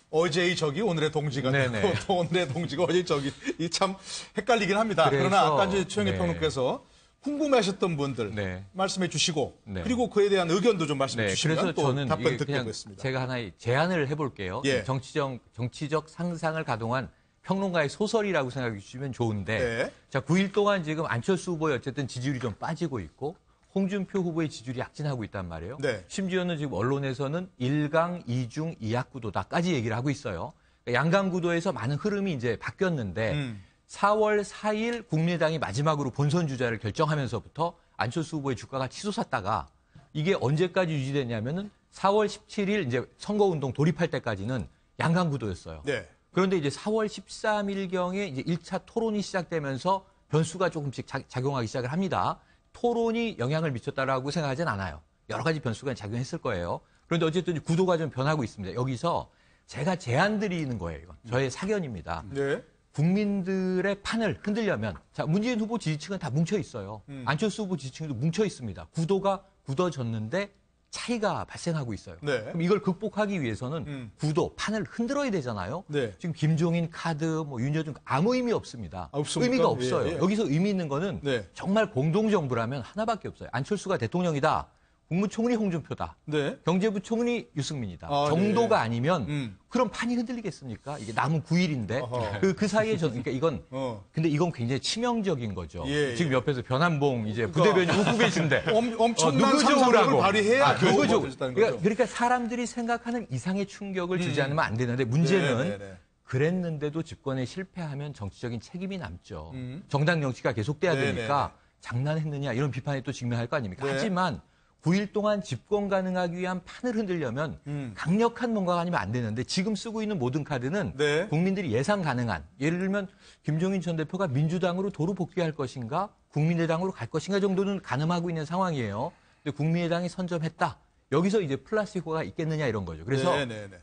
어제의 적이 오늘의 동지가 되고 또 오늘의 동지가 어제의 적이 참 헷갈리긴 합니다. 그러나 아까 이제 최영일 평론가께서 궁금해하셨던 분들 말씀해 주시고 그리고 그에 대한 의견도 좀 말씀해 주시면 그래서 또 저는 답변 듣겠습니다. 제가 하나의 제안을 해볼게요. 정치적 상상을 가동한 평론가의 소설이라고 생각해 주시면 좋은데 자 9일 동안 지금 안철수 후보의 어쨌든 지지율이 좀 빠지고 있고 홍준표 후보의 지지율이 약진하고 있단 말이에요. 심지어는 지금 언론에서는 1강, 2중, 2약 구도다까지 얘기를 하고 있어요. 그러니까 양강 구도에서 많은 흐름이 이제 바뀌었는데 4월 4일 국민의당이 마지막으로 본선 주자를 결정하면서부터 안철수 후보의 주가가 치솟았다가 이게 언제까지 유지됐냐면은 4월 17일 이제 선거운동 돌입할 때까지는 양강 구도였어요. 그런데 이제 4월 13일경에 이제 1차 토론이 시작되면서 변수가 조금씩 작용하기 시작을 합니다. 토론이 영향을 미쳤다라고 생각하진 않아요. 여러 가지 변수가 작용했을 거예요. 그런데 어쨌든 구도가 좀 변하고 있습니다. 여기서 제가 제안 드리는 거예요. 이건. 저의 사견입니다. 국민들의 판을 흔들려면 자 문재인 후보 지지층은 다 뭉쳐 있어요. 안철수 후보 지지층도 뭉쳐 있습니다. 구도가 굳어졌는데 차이가 발생하고 있어요. 그럼 이걸 극복하기 위해서는 구도, 판을 흔들어야 되잖아요. 지금 김종인 카드, 뭐 윤여준 아무 의미 없습니다. 의미가 없어요. 여기서 의미 있는 거는 정말 공동정부라면 하나밖에 없어요. 안철수가 대통령이다. 국무총리 홍준표다. 경제부총리 유승민이다. 정도가 아니면 그럼 판이 흔들리겠습니까? 이게 남은 9일인데 그 사이에 저는 그러니까 이건 근데 이건 굉장히 치명적인 거죠. 지금 옆에서 변한봉 이제 부대변인 웃고 계신데 엄청난 상상력을 발휘해야 그러니까 사람들이 생각하는 이상의 충격을 주지 않으면 안 되는데 문제는 그랬는데도 집권에 실패하면 정치적인 책임이 남죠. 정당 정치가 계속돼야 되니까 장난했느냐 이런 비판에 또 직면할 거 아닙니까? 하지만 9일 동안 집권 가능하기 위한 판을 흔들려면 강력한 뭔가가 아니면 안 되는데 지금 쓰고 있는 모든 카드는 국민들이 예상 가능한 예를 들면 김종인 전 대표가 민주당으로 도로 복귀할 것인가 국민의당으로 갈 것인가 정도는 가늠하고 있는 상황이에요. 근데 국민의당이 선점했다. 여기서 이제 플러스 효과가 있겠느냐 이런 거죠. 그래서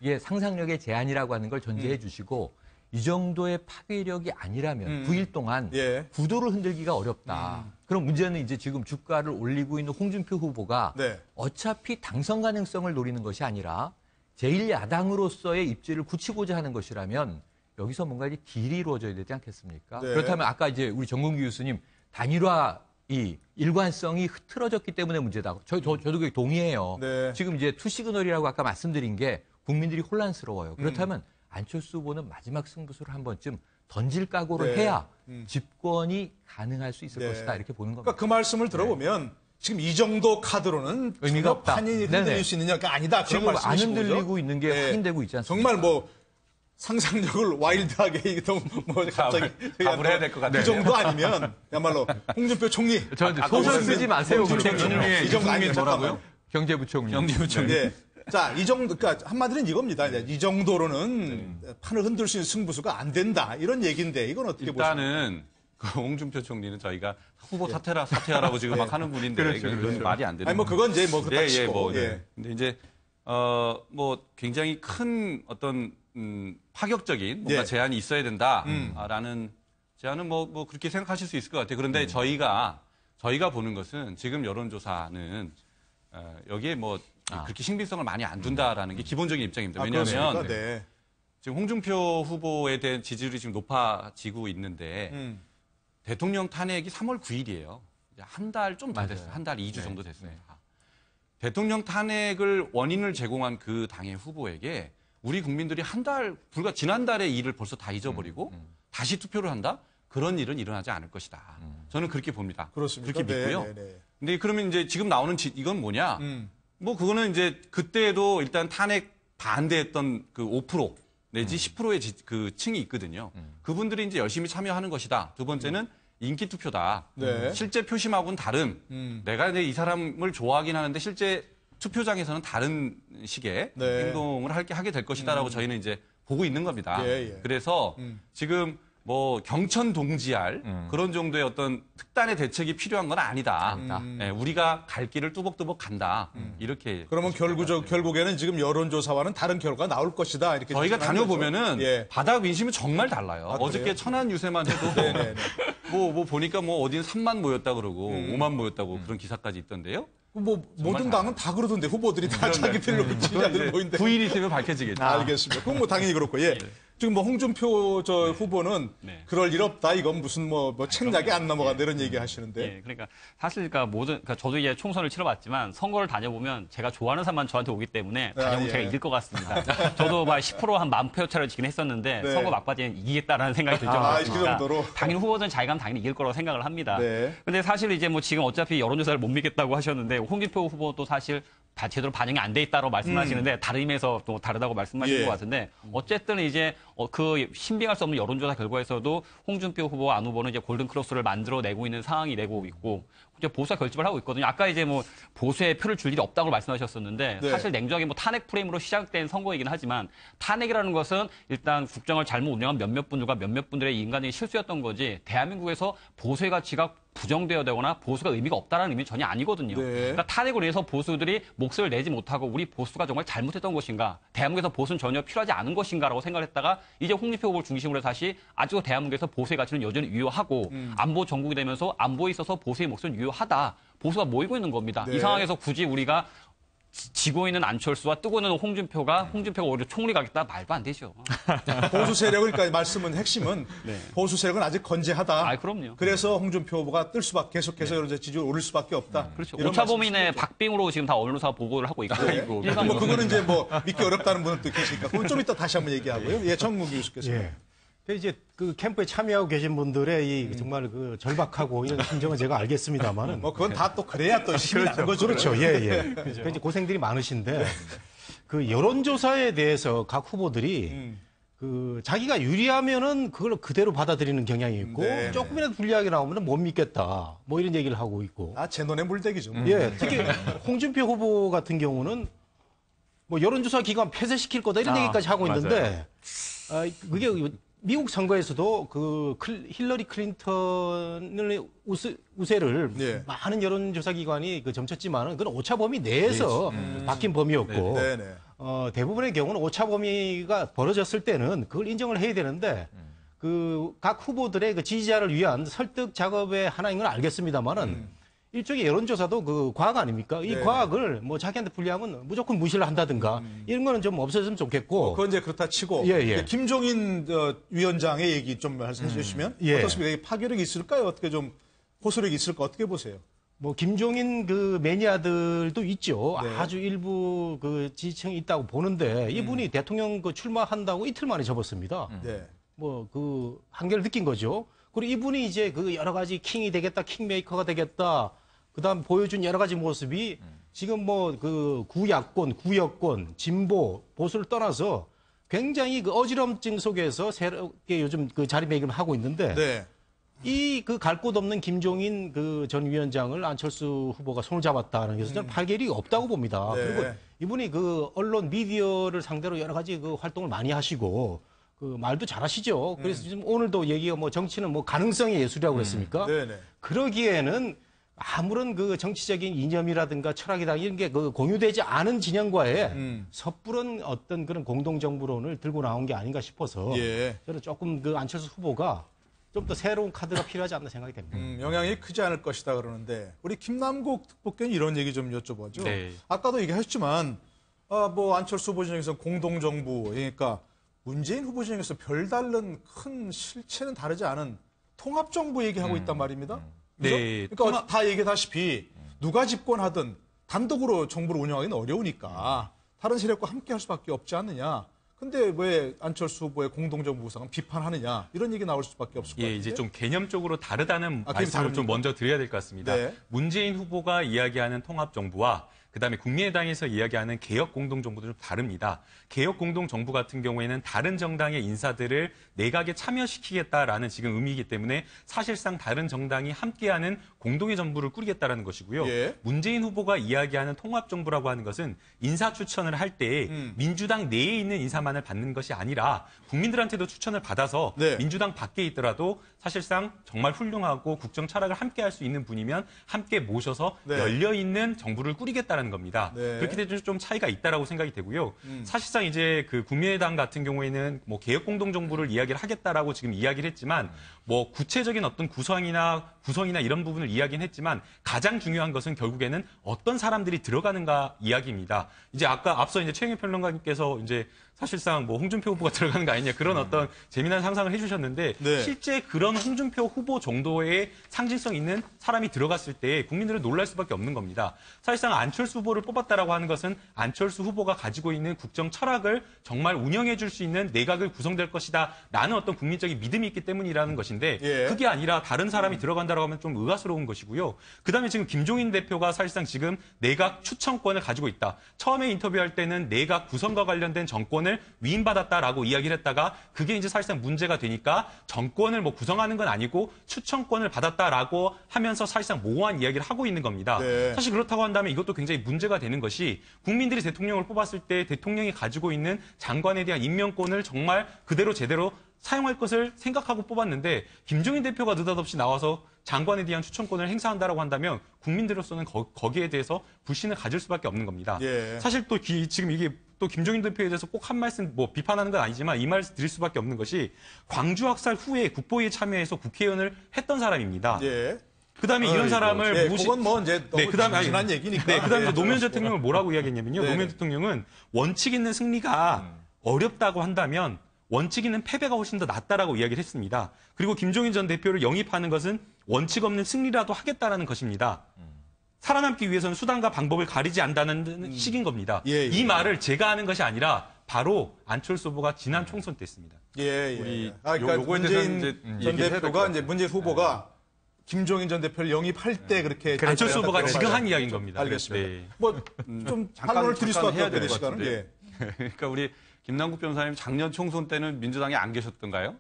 이게 상상력의 제한이라고 하는 걸 전제해 주시고 이 정도의 파괴력이 아니라면 9일 동안 구도를 흔들기가 어렵다. 그럼 문제는 이제 지금 주가를 올리고 있는 홍준표 후보가 어차피 당선 가능성을 노리는 것이 아니라 제1야당으로서의 입지를 굳히고자 하는 것이라면 여기서 뭔가 이제 딜이 이루어져야 되지 않겠습니까? 그렇다면 아까 이제 우리 정근기 교수님 단일화 이 일관성이 흐트러졌기 때문에 문제다. 저도 그게 동의해요. 지금 이제 투시그널이라고 아까 말씀드린 게 국민들이 혼란스러워요. 그렇다면 안철수 후보는 마지막 승부수를 한 번쯤 던질 각오를 해야 집권이 가능할 수 있을 것이다. 이렇게 보는 겁니다. 그러니까 그 말씀을 들어보면 지금 이 정도 카드로는 의미가 없다. 판이 흔들릴 수 있느냐가 아니다. 지금 안 흔들리고 있는 게 확인되고 있지 않습니까? 정말 뭐 상상력을 와일드하게 뭐 갑자기 답을 해야 될 것 같아요. 그 정도 아니면 야말로 홍준표 총리 소설 쓰지 마세요. 이 정도 아니면 뭐라고요? 경제부총리. 자, 이 정도, 그러니까 한마디는 이겁니다. 이 정도로는 판을 흔들 수 있는 승부수가 안 된다. 이런 얘기인데 이건 어떻게 보십니까? 일단은 그 홍준표 총리는 저희가 후보 사퇴하라고 지금 막 하는 분인데 그건 말이 안 되는. 아니 뭐 그건 이제 뭐 그렇다 치고. 근데 이제 뭐 굉장히 큰 어떤 파격적인 뭔가 제안이 있어야 된다라는 제안은 뭐 그렇게 생각하실 수 있을 것 같아요. 그런데 저희가 보는 것은 지금 여론조사는 여기에 뭐 그렇게 신빙성을 많이 안 둔다라는 게 기본적인 입장입니다. 왜냐하면 지금 홍준표 후보에 대한 지지율이 지금 높아지고 있는데 대통령 탄핵이 3월 9일이에요. 한 달 좀 더 됐어요. 한 달 2주 정도 됐습니다. 대통령 탄핵을 원인을 제공한 그 당의 후보에게 우리 국민들이 불과 지난달의 일을 벌써 다 잊어버리고 다시 투표를 한다? 그런 일은 일어나지 않을 것이다. 저는 그렇게 봅니다. 그렇습니까? 그렇게 믿고요. 근데 그러면 이제 지금 나오는 이건 뭐냐? 뭐 그거는 이제 그때도 일단 탄핵 반대했던 그 5% 내지 10%의 그 층이 있거든요. 그분들이 이제 열심히 참여하는 것이다. 두 번째는 인기 투표다. 실제 표심하고는 다른. 내가 이제 이 사람을 좋아하긴 하는데 실제 투표장에서는 다른 식의 행동을 하게 될 것이다라고 저희는 이제 보고 있는 겁니다. 그래서 지금 뭐 경천 동지할 그런 정도의 어떤 특단의 대책이 필요한 건 아니다. 우리가 갈 길을 뚜벅뚜벅 간다. 이렇게. 그러면 결국에는 지금 여론조사와는 다른 결과가 나올 것이다. 이렇게 저희가 다녀보면은 바닥 민심이 정말 달라요. 어저께 천안 유세만 해도 뭐 보니까 뭐 어디는 3만 모였다 그러고 5만 모였다고 그런 기사까지 있던데요. 뭐 모든 당은 다 그러던데 후보들이 다 자기들로 지지자들 모인데 9일 있으면 밝혀지겠죠. 알겠습니다. 그건 뭐 당연히 그렇고 지금 뭐 홍준표 후보는 그럴 일 없다. 이건 무슨 뭐 책략이 안 넘어간다 이런 얘기 하시는데. 그러니까 사실 그러니까 저도 이제 총선을 치러봤지만 선거를 다녀보면 제가 좋아하는 사람만 저한테 오기 때문에 다녀보면 제가 이길 것 같습니다. 저도 막 10% 한 10,000표 차를 지긴 했었는데 선거 막바지엔 이기겠다라는 생각이 들 정도였습니다. 당연히 후보는 자기가 당연히 이길 거라고 생각을 합니다. 근데 사실 이제 뭐 지금 어차피 여론조사를 못 믿겠다고 하셨는데 홍준표 후보도 사실 제대로 반영이 안 돼 있다고 말씀하시는데 다른 의미에서 또 다르다고 말씀하시는 것 같은데 어쨌든 이제 그 신빙할 수 없는 여론조사 결과에서도 홍준표 후보와 안 후보는 이제 골든크로스를 만들어내고 있는 상황이 되고 있고 이제 보수가 결집을 하고 있거든요. 아까 이제 뭐 보수에 표를 줄 일이 없다고 말씀하셨었는데 사실 냉정하게 뭐 탄핵 프레임으로 시작된 선거이긴 하지만 탄핵이라는 것은 일단 국정을 잘못 운영한 몇몇 분들과 몇몇 분들의 인간적인 실수였던 거지 대한민국에서 보수의 가치가 부정되어야 되거나 보수가 의미가 없다는 의미는 전혀 아니거든요. 그러니까 탄핵으로 인해서 보수들이 몫을 내지 못하고 우리 보수가 정말 잘못했던 것인가, 대한민국에서 보수는 전혀 필요하지 않은 것인가라고 생각을 했다가 이제 홍준표 후보를 중심으로 해서 다시 아직도 대한민국에서 보수의 가치는 여전히 유효하고 안보 정국이 되면서 안보에 있어서 보수의 몫은 유효하다. 보수가 모이고 있는 겁니다. 이 상황에서 굳이 우리가 지고 있는 안철수와 뜨고 있는 홍준표가 오히려 총리 가겠다 말도 안 되죠. 보수 세력을 그러니까 말씀은 핵심은 보수 세력은 아직 건재하다. 그럼요. 그래서 홍준표 후보가 뜰 수밖에 계속해서 여러 지지율 오를 수밖에 없다. 그렇죠. 오차범위내 박빙으로 지금 다 언론사 보고를 하고 있고. 뭐 그거는 이제 뭐 믿기 어렵다는 분은 또 계시니까 그건 좀 이따 다시 한번 얘기하고요. 정국기 교수께서. 이제 그 캠프에 참여하고 계신 분들의 이 정말 그 절박하고 이런 심정은 제가 알겠습니다만은. 뭐 그건 다 또 그래야 또 힘이 나는 거죠. 그렇죠. 그래서 이제 고생들이 많으신데 그 여론조사에 대해서 각 후보들이 그 자기가 유리하면은 그걸 그대로 받아들이는 경향이 있고 조금이라도 불리하게 나오면은 못 믿겠다. 뭐 이런 얘기를 하고 있고. 제 눈에 물대기죠. 특히 홍준표 후보 같은 경우는 뭐 여론조사 기관 폐쇄시킬 거다 이런 얘기까지 하고 있는데 그게 미국 선거에서도 그 힐러리 클린턴의 우세를 예. 많은 여론조사 기관이 그 점쳤지만은 그건 오차 범위 내에서 바뀐 범위였고 대부분의 경우는 오차 범위가 벌어졌을 때는 그걸 인정을 해야 되는데 그 각 후보들의 그 지지자를 위한 설득 작업의 하나인 건 알겠습니다만은 일종의 여론조사도 그 과학 아닙니까? 이 과학을 뭐 자기한테 불리하면 무조건 무시를 한다든가 이런 거는 좀 없어졌으면 좋겠고. 그건 이제 그렇다 치고. 김종인 위원장의 얘기 좀 말씀해 주시면 어떻습니까? 파괴력이 있을까요? 어떻게 좀 호소력이 있을까? 어떻게 보세요? 뭐 김종인 그 매니아들도 있죠. 아주 일부 그 지지층이 있다고 보는데 이분이 대통령 그 출마한다고 이틀 만에 접었습니다. 뭐 그 한계를 느낀 거죠. 그리고 이분이 이제 그 여러 가지 킹이 되겠다, 킹메이커가 되겠다. 그다음 보여준 여러 가지 모습이 지금 뭐 그 구야권, 구여권, 진보, 보수를 떠나서 굉장히 그 어지럼증 속에서 새롭게 요즘 그 자리매김을 하고 있는데 이 그 갈 곳 없는 김종인 그 전 위원장을 안철수 후보가 손을 잡았다는 것은 저는 팔길이 없다고 봅니다. 그리고 이분이 그 언론 미디어를 상대로 여러 가지 그 활동을 많이 하시고 그 말도 잘하시죠. 그래서 지금 오늘도 얘기가 뭐 정치는 뭐 가능성의 예술이라고 그랬습니까? 그러기에는 아무런 그 정치적인 이념이라든가 철학이다 이런 게 그 공유되지 않은 진영과의 섣부른 어떤 그런 공동정부론을 들고 나온 게 아닌가 싶어서 저는 조금 그 안철수 후보가 좀 더 새로운 카드가 필요하지 않나 생각이 됩니다. 영향이 크지 않을 것이다 그러는데 우리 김남국 특보께는 이런 얘기 좀 여쭤보죠. 아까도 얘기하셨지만 뭐 안철수 후보 진영에서 공동정부 그러니까 문재인 후보 진영에서 별다른 큰 실체는 다르지 않은 통합정부 얘기하고 있단 말입니다. 그러니까 다 얘기하다시피 누가 집권하든 단독으로 정부를 운영하기는 어려우니까 다른 세력과 함께 할 수밖에 없지 않느냐. 근데 왜 안철수 후보의 공동정부 구상은 비판하느냐 이런 얘기 나올 수밖에 없을 것 같아요. 이제 좀 개념적으로 다르다는 말씀을 좀 먼저 드려야 될 것 같습니다. 문재인 후보가 이야기하는 통합정부와 그다음에 국민의당에서 이야기하는 개혁 공동정부도 좀 다릅니다. 개혁 공동정부 같은 경우에는 다른 정당의 인사들을 내각에 참여시키겠다라는 지금 의미이기 때문에 사실상 다른 정당이 함께하는 공동의 정부를 꾸리겠다라는 것이고요. 문재인 후보가 이야기하는 통합정부라고 하는 것은 인사 추천을 할 때 민주당 내에 있는 인사만을 받는 것이 아니라 국민들한테도 추천을 받아서 민주당 밖에 있더라도 사실상 정말 훌륭하고 국정 철학을 함께할 수 있는 분이면 함께 모셔서 열려있는 정부를 꾸리겠다는 겁니다. 그렇게 되면 좀 차이가 있다라고 생각이 되고요. 사실상 이제 그 국민의당 같은 경우에는 뭐 개혁 공동정부를 이야기를 하겠다라고 지금 이야기를 했지만 뭐 구체적인 어떤 구성이나 이런 부분을 이야기는 했지만 가장 중요한 것은 결국에는 어떤 사람들이 들어가는가 이야기입니다. 이제 아까 앞서 이제 최영일 평론가님께서 이제 사실상 뭐 홍준표 후보가 들어가는 거 아니냐 그런 어떤 재미난 상상을 해주셨는데 실제 그런 홍준표 후보 정도의 상징성 있는 사람이 들어갔을 때 국민들은 놀랄 수밖에 없는 겁니다. 사실상 안철수 후보를 뽑았다라고 하는 것은 안철수 후보가 가지고 있는 국정 철학을 정말 운영해 줄 수 있는 내각을 구성될 것이다라는 어떤 국민적인 믿음이 있기 때문이라는 것인데 그게 아니라 다른 사람이 들어간다라고 하면 좀 의아스러운 것이고요. 그다음에 지금 김종인 대표가 사실상 지금 내각 추천권을 가지고 있다. 처음에 인터뷰할 때는 내각 구성과 관련된 정권을 위임받았다라고 이야기를 했다가 그게 이제 사실상 문제가 되니까 정권을 뭐 구성하는 건 아니고 추천권을 받았다라고 하면서 사실상 모호한 이야기를 하고 있는 겁니다. 사실 그렇다고 한다면 이것도 굉장히 문제가 되는 것이 국민들이 대통령을 뽑았을 때 대통령이 가지고 있는 장관에 대한 임명권을 정말 그대로 제대로 사용할 것을 생각하고 뽑았는데 김종인 대표가 느닷없이 나와서 장관에 대한 추천권을 행사한다라고 한다면 국민들로서는 거기에 대해서 불신을 가질 수밖에 없는 겁니다. 사실 또 지금 이게 또 김종인 대표에 대해서 꼭 한 말씀 뭐 비판하는 건 아니지만 이 말씀 드릴 수밖에 없는 것이 광주 학살 후에 국보위에 참여해서 국회의원을 했던 사람입니다. 그다음에 이런 사람을 그건 뭐 이제 너무 지난 얘기니까. 그다음에 노무현 대통령을 뭐라고 이야기했냐면요. 노무현 대통령은 원칙 있는 승리가 어렵다고 한다면 원칙 있는 패배가 훨씬 더 낫다라고 이야기를 했습니다. 그리고 김종인 전 대표를 영입하는 것은 원칙 없는 승리라도 하겠다라는 것입니다. 살아남기 위해서는 수단과 방법을 가리지 않는다는 식인 겁니다. 이 말을 제가 하는 것이 아니라 바로 안철수 후보가 지난 총선 때 했습니다. 그러니까 문재인 전 대표가 이제 문재인 후보가 김종인 전 대표를 영입할 때 그렇게 안철수 후보가 지금 한 이야기인 겁니다. 알겠습니다. 뭐 좀 반론을 드릴 수밖에 없게 될 시간은. 그러니까 우리 김남국 변호사님 작년 총선 때는 민주당에 안 계셨던가요?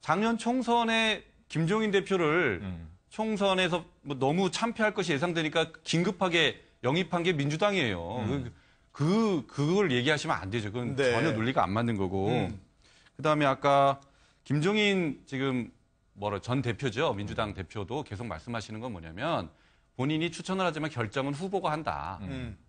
작년 총선에 김종인 대표를 총선에서 뭐 너무 참패할 것이 예상되니까 긴급하게 영입한 게 민주당이에요. 그걸 얘기하시면 안 되죠. 그건 전혀 논리가 안 맞는 거고. 그다음에 아까 김종인 지금 전 대표죠. 민주당 대표도 계속 말씀하시는 건 뭐냐면 본인이 추천을 하지만 결정은 후보가 한다.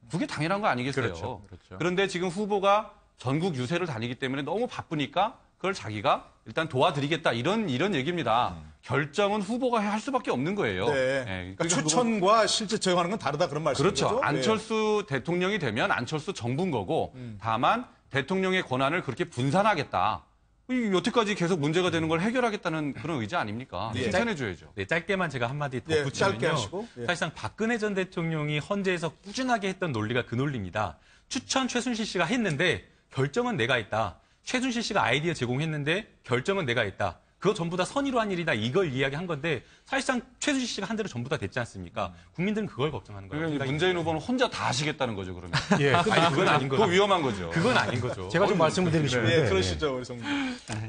그게 당연한 거 아니겠어요. 그렇죠. 그런데 지금 후보가 전국 유세를 다니기 때문에 너무 바쁘니까 그걸 자기가 일단 도와드리겠다 이런 얘기입니다. 결정은 후보가 할 수밖에 없는 거예요. 네. 네. 그러니까 추천과 실제 적용하는 건 다르다 그런 말씀이죠. 그렇죠. 안철수 대통령이 되면 안철수 정부인 거고 다만 대통령의 권한을 그렇게 분산하겠다. 여태까지 계속 문제가 되는 걸 해결하겠다는 그런 의지 아닙니까? 칭찬해줘야죠. 네, 짧게만 제가 한마디 덧붙이면요. 사실상 박근혜 전 대통령이 헌재에서 꾸준하게 했던 논리가 그 논리입니다. 추천 최순실 씨가 했는데 결정은 내가 했다. 최순실 씨가 아이디어 제공했는데 결정은 내가 했다. 그거 전부 다 선의로 한 일이다. 이걸 이야기한 건데 사실상 최순실 씨가 한 대로 전부 다 됐지 않습니까? 국민들은 그걸 걱정하는 거예요. 그러니까 문재인 후보는 혼자 다 하시겠다는 거죠, 그러면. 예, 아니, 그건 아닌 거죠. 그거 위험한 거죠. 그건 아닌 거죠. 제가 좀 말씀을 드리고 싶은데. 네, 그러시죠, 우리 성님.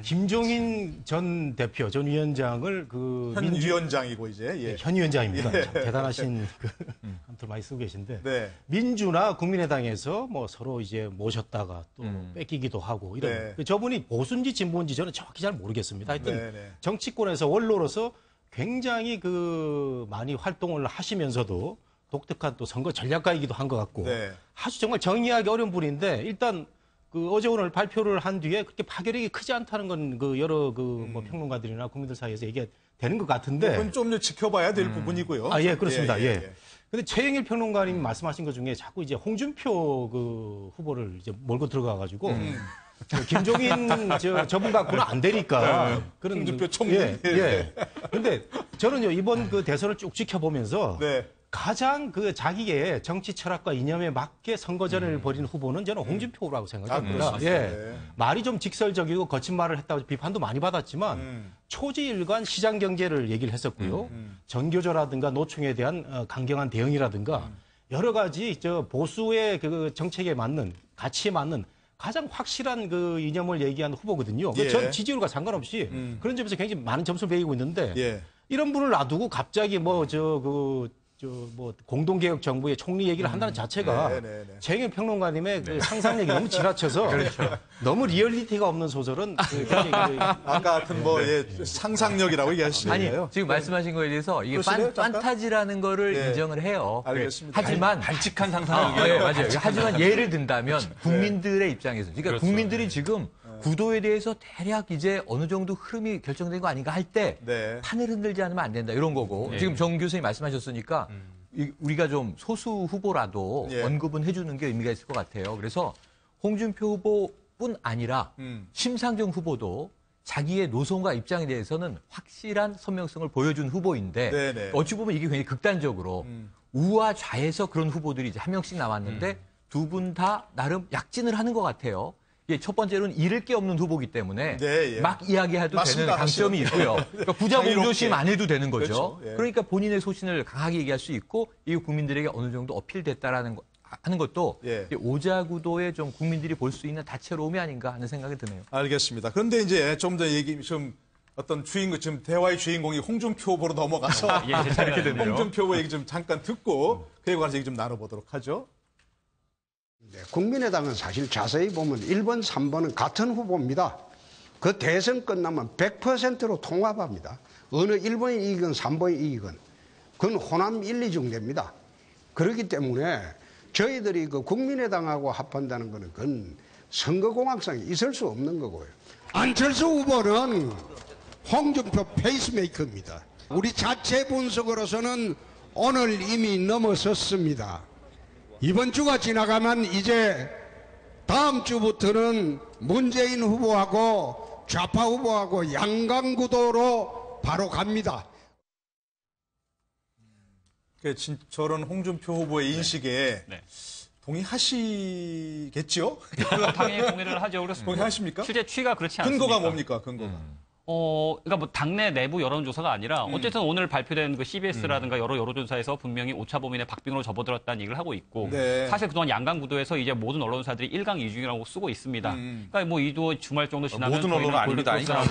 김종인 전 대표, 전 위원장을 현 위원장이고 이제 네, 현 위원장입니다. 참 대단하신 감투를 많이 쓰고 계신데 네. 민주나 국민의당에서 뭐 서로 이제 모셨다가 또 뺏기기도 하고 이런 저분이 보수인지 진보인지 저는 정확히 잘 모르겠습니다. 하여튼 정치권에서 원로로서 굉장히 많이 활동을 하시면서도 독특한 또 선거 전략가이기도 한 것 같고 아주 정말 정리하기 어려운 분인데 일단 어제 오늘 발표를 한 뒤에 그렇게 파괴력이 크지 않다는 건 여러 뭐 평론가들이나 국민들 사이에서 얘기가 되는 것 같은데 그건 좀 지켜봐야 될 부분이고요. 예, 그렇습니다. 예. 근데 최영일 평론가님이 말씀하신 것 중에 자꾸 이제 홍준표 후보를 이제 몰고 들어가가지고 김종인 저분 갖고는 안 되니까 그런 홍준표 총리. 예. 근데 저는요 이번 대선을 쭉 지켜보면서 가장 자기의 정치 철학과 이념에 맞게 선거전을 벌이는 후보는 저는 홍준표라고 생각합니다. 말이 좀 직설적이고 거친 말을 했다고 비판도 많이 받았지만 초지일관 시장 경제를 얘기를 했었고요. 전교조라든가 노총에 대한 강경한 대응이라든가 여러 가지 보수의 정책에 맞는 가치에 맞는 가장 확실한 이념을 얘기한 후보거든요. 전 지지율과 상관없이 그런 점에서 굉장히 많은 점수를 매기고 있는데 이런 분을 놔두고 갑자기 공동개혁 정부의 총리 얘기를 한다는 자체가 최영일 평론가님의 상상력이 너무 지나쳐서 너무 리얼리티가 없는 소설은 아까 같은 상상력이라고 얘기하시네요. 아니 지금 말씀하신 거에 대해서 이게 판타지라는 거를 인정을 해요. 알겠습니다. 하지만 발칙한 상상력이에요. 네, 맞아요. 하지만 예를 든다면 국민들의 입장에서 그러니까 국민들이 지금 구도에 대해서 대략 이제 어느 정도 흐름이 결정된 거 아닌가 할 때 판을 흔들지 않으면 안 된다 이런 거고 지금 정 교수님 말씀하셨으니까 우리가 좀 소수 후보라도 언급은 해주는 게 의미가 있을 것 같아요. 그래서 홍준표 후보뿐 아니라 심상정 후보도 자기의 노선과 입장에 대해서는 확실한 선명성을 보여준 후보인데 어찌 보면 이게 굉장히 극단적으로 우와 좌에서 그런 후보들이 이제 한 명씩 나왔는데 두 분 다 나름 약진을 하는 것 같아요. 첫 번째로는 잃을 게 없는 후보이기 때문에 막 이야기해도 맞습니다. 되는 강점이 있고요. 그러니까 부자공조심 안 해도 되는 거죠. 그렇죠. 그러니까 본인의 소신을 강하게 얘기할 수 있고 이 국민들에게 어느 정도 어필됐다라는 하는 것도 오자구도에 좀 국민들이 볼 수 있는 다채로움이 아닌가 하는 생각이 드네요. 알겠습니다. 그런데 이제 좀 더 어떤 지금 대화의 주인공이 홍준표 후보로 넘어가서 이렇게 되네요. 홍준표 후보 얘기 좀 잠깐 듣고 그에 관해서 얘기 좀 나눠보도록 하죠. 국민의당은 사실 자세히 보면 1번, 3번은 같은 후보입니다. 그 대선 끝나면 100%로 통합합니다. 어느 1번이 이기건 3번이 이기건. 그건 호남 1, 2중 됩니다. 그렇기 때문에 저희들이 국민의당하고 합한다는 것은 그건 선거공학성이 있을 수 없는 거고요. 안철수 후보는 홍준표 페이스메이커입니다. 우리 자체 분석으로서는 오늘 이미 넘어섰습니다. 이번 주가 지나가면 이제 다음 주부터는 문재인 후보하고 좌파 후보하고 양강구도로 바로 갑니다. 저런 홍준표 후보의 인식에 동의하시겠죠? 당연히 동의를 하죠. 그래서 동의하십니까? 실제 취가 그렇지 않습니까? 근거가 뭡니까? 근거가. 그러니까 뭐 당내 내부 여론조사가 아니라 어쨌든 오늘 발표된 CBS라든가 여러 여론조사에서 분명히 오차범위내 박빙으로 접어들었다는 얘기를 하고 있고 사실 그동안 양강구도에서 이제 모든 언론사들이 1강 2중이라고 쓰고 있습니다. 그러니까 뭐 이도 주말 정도 지나면 모든 언론은 아닙니다.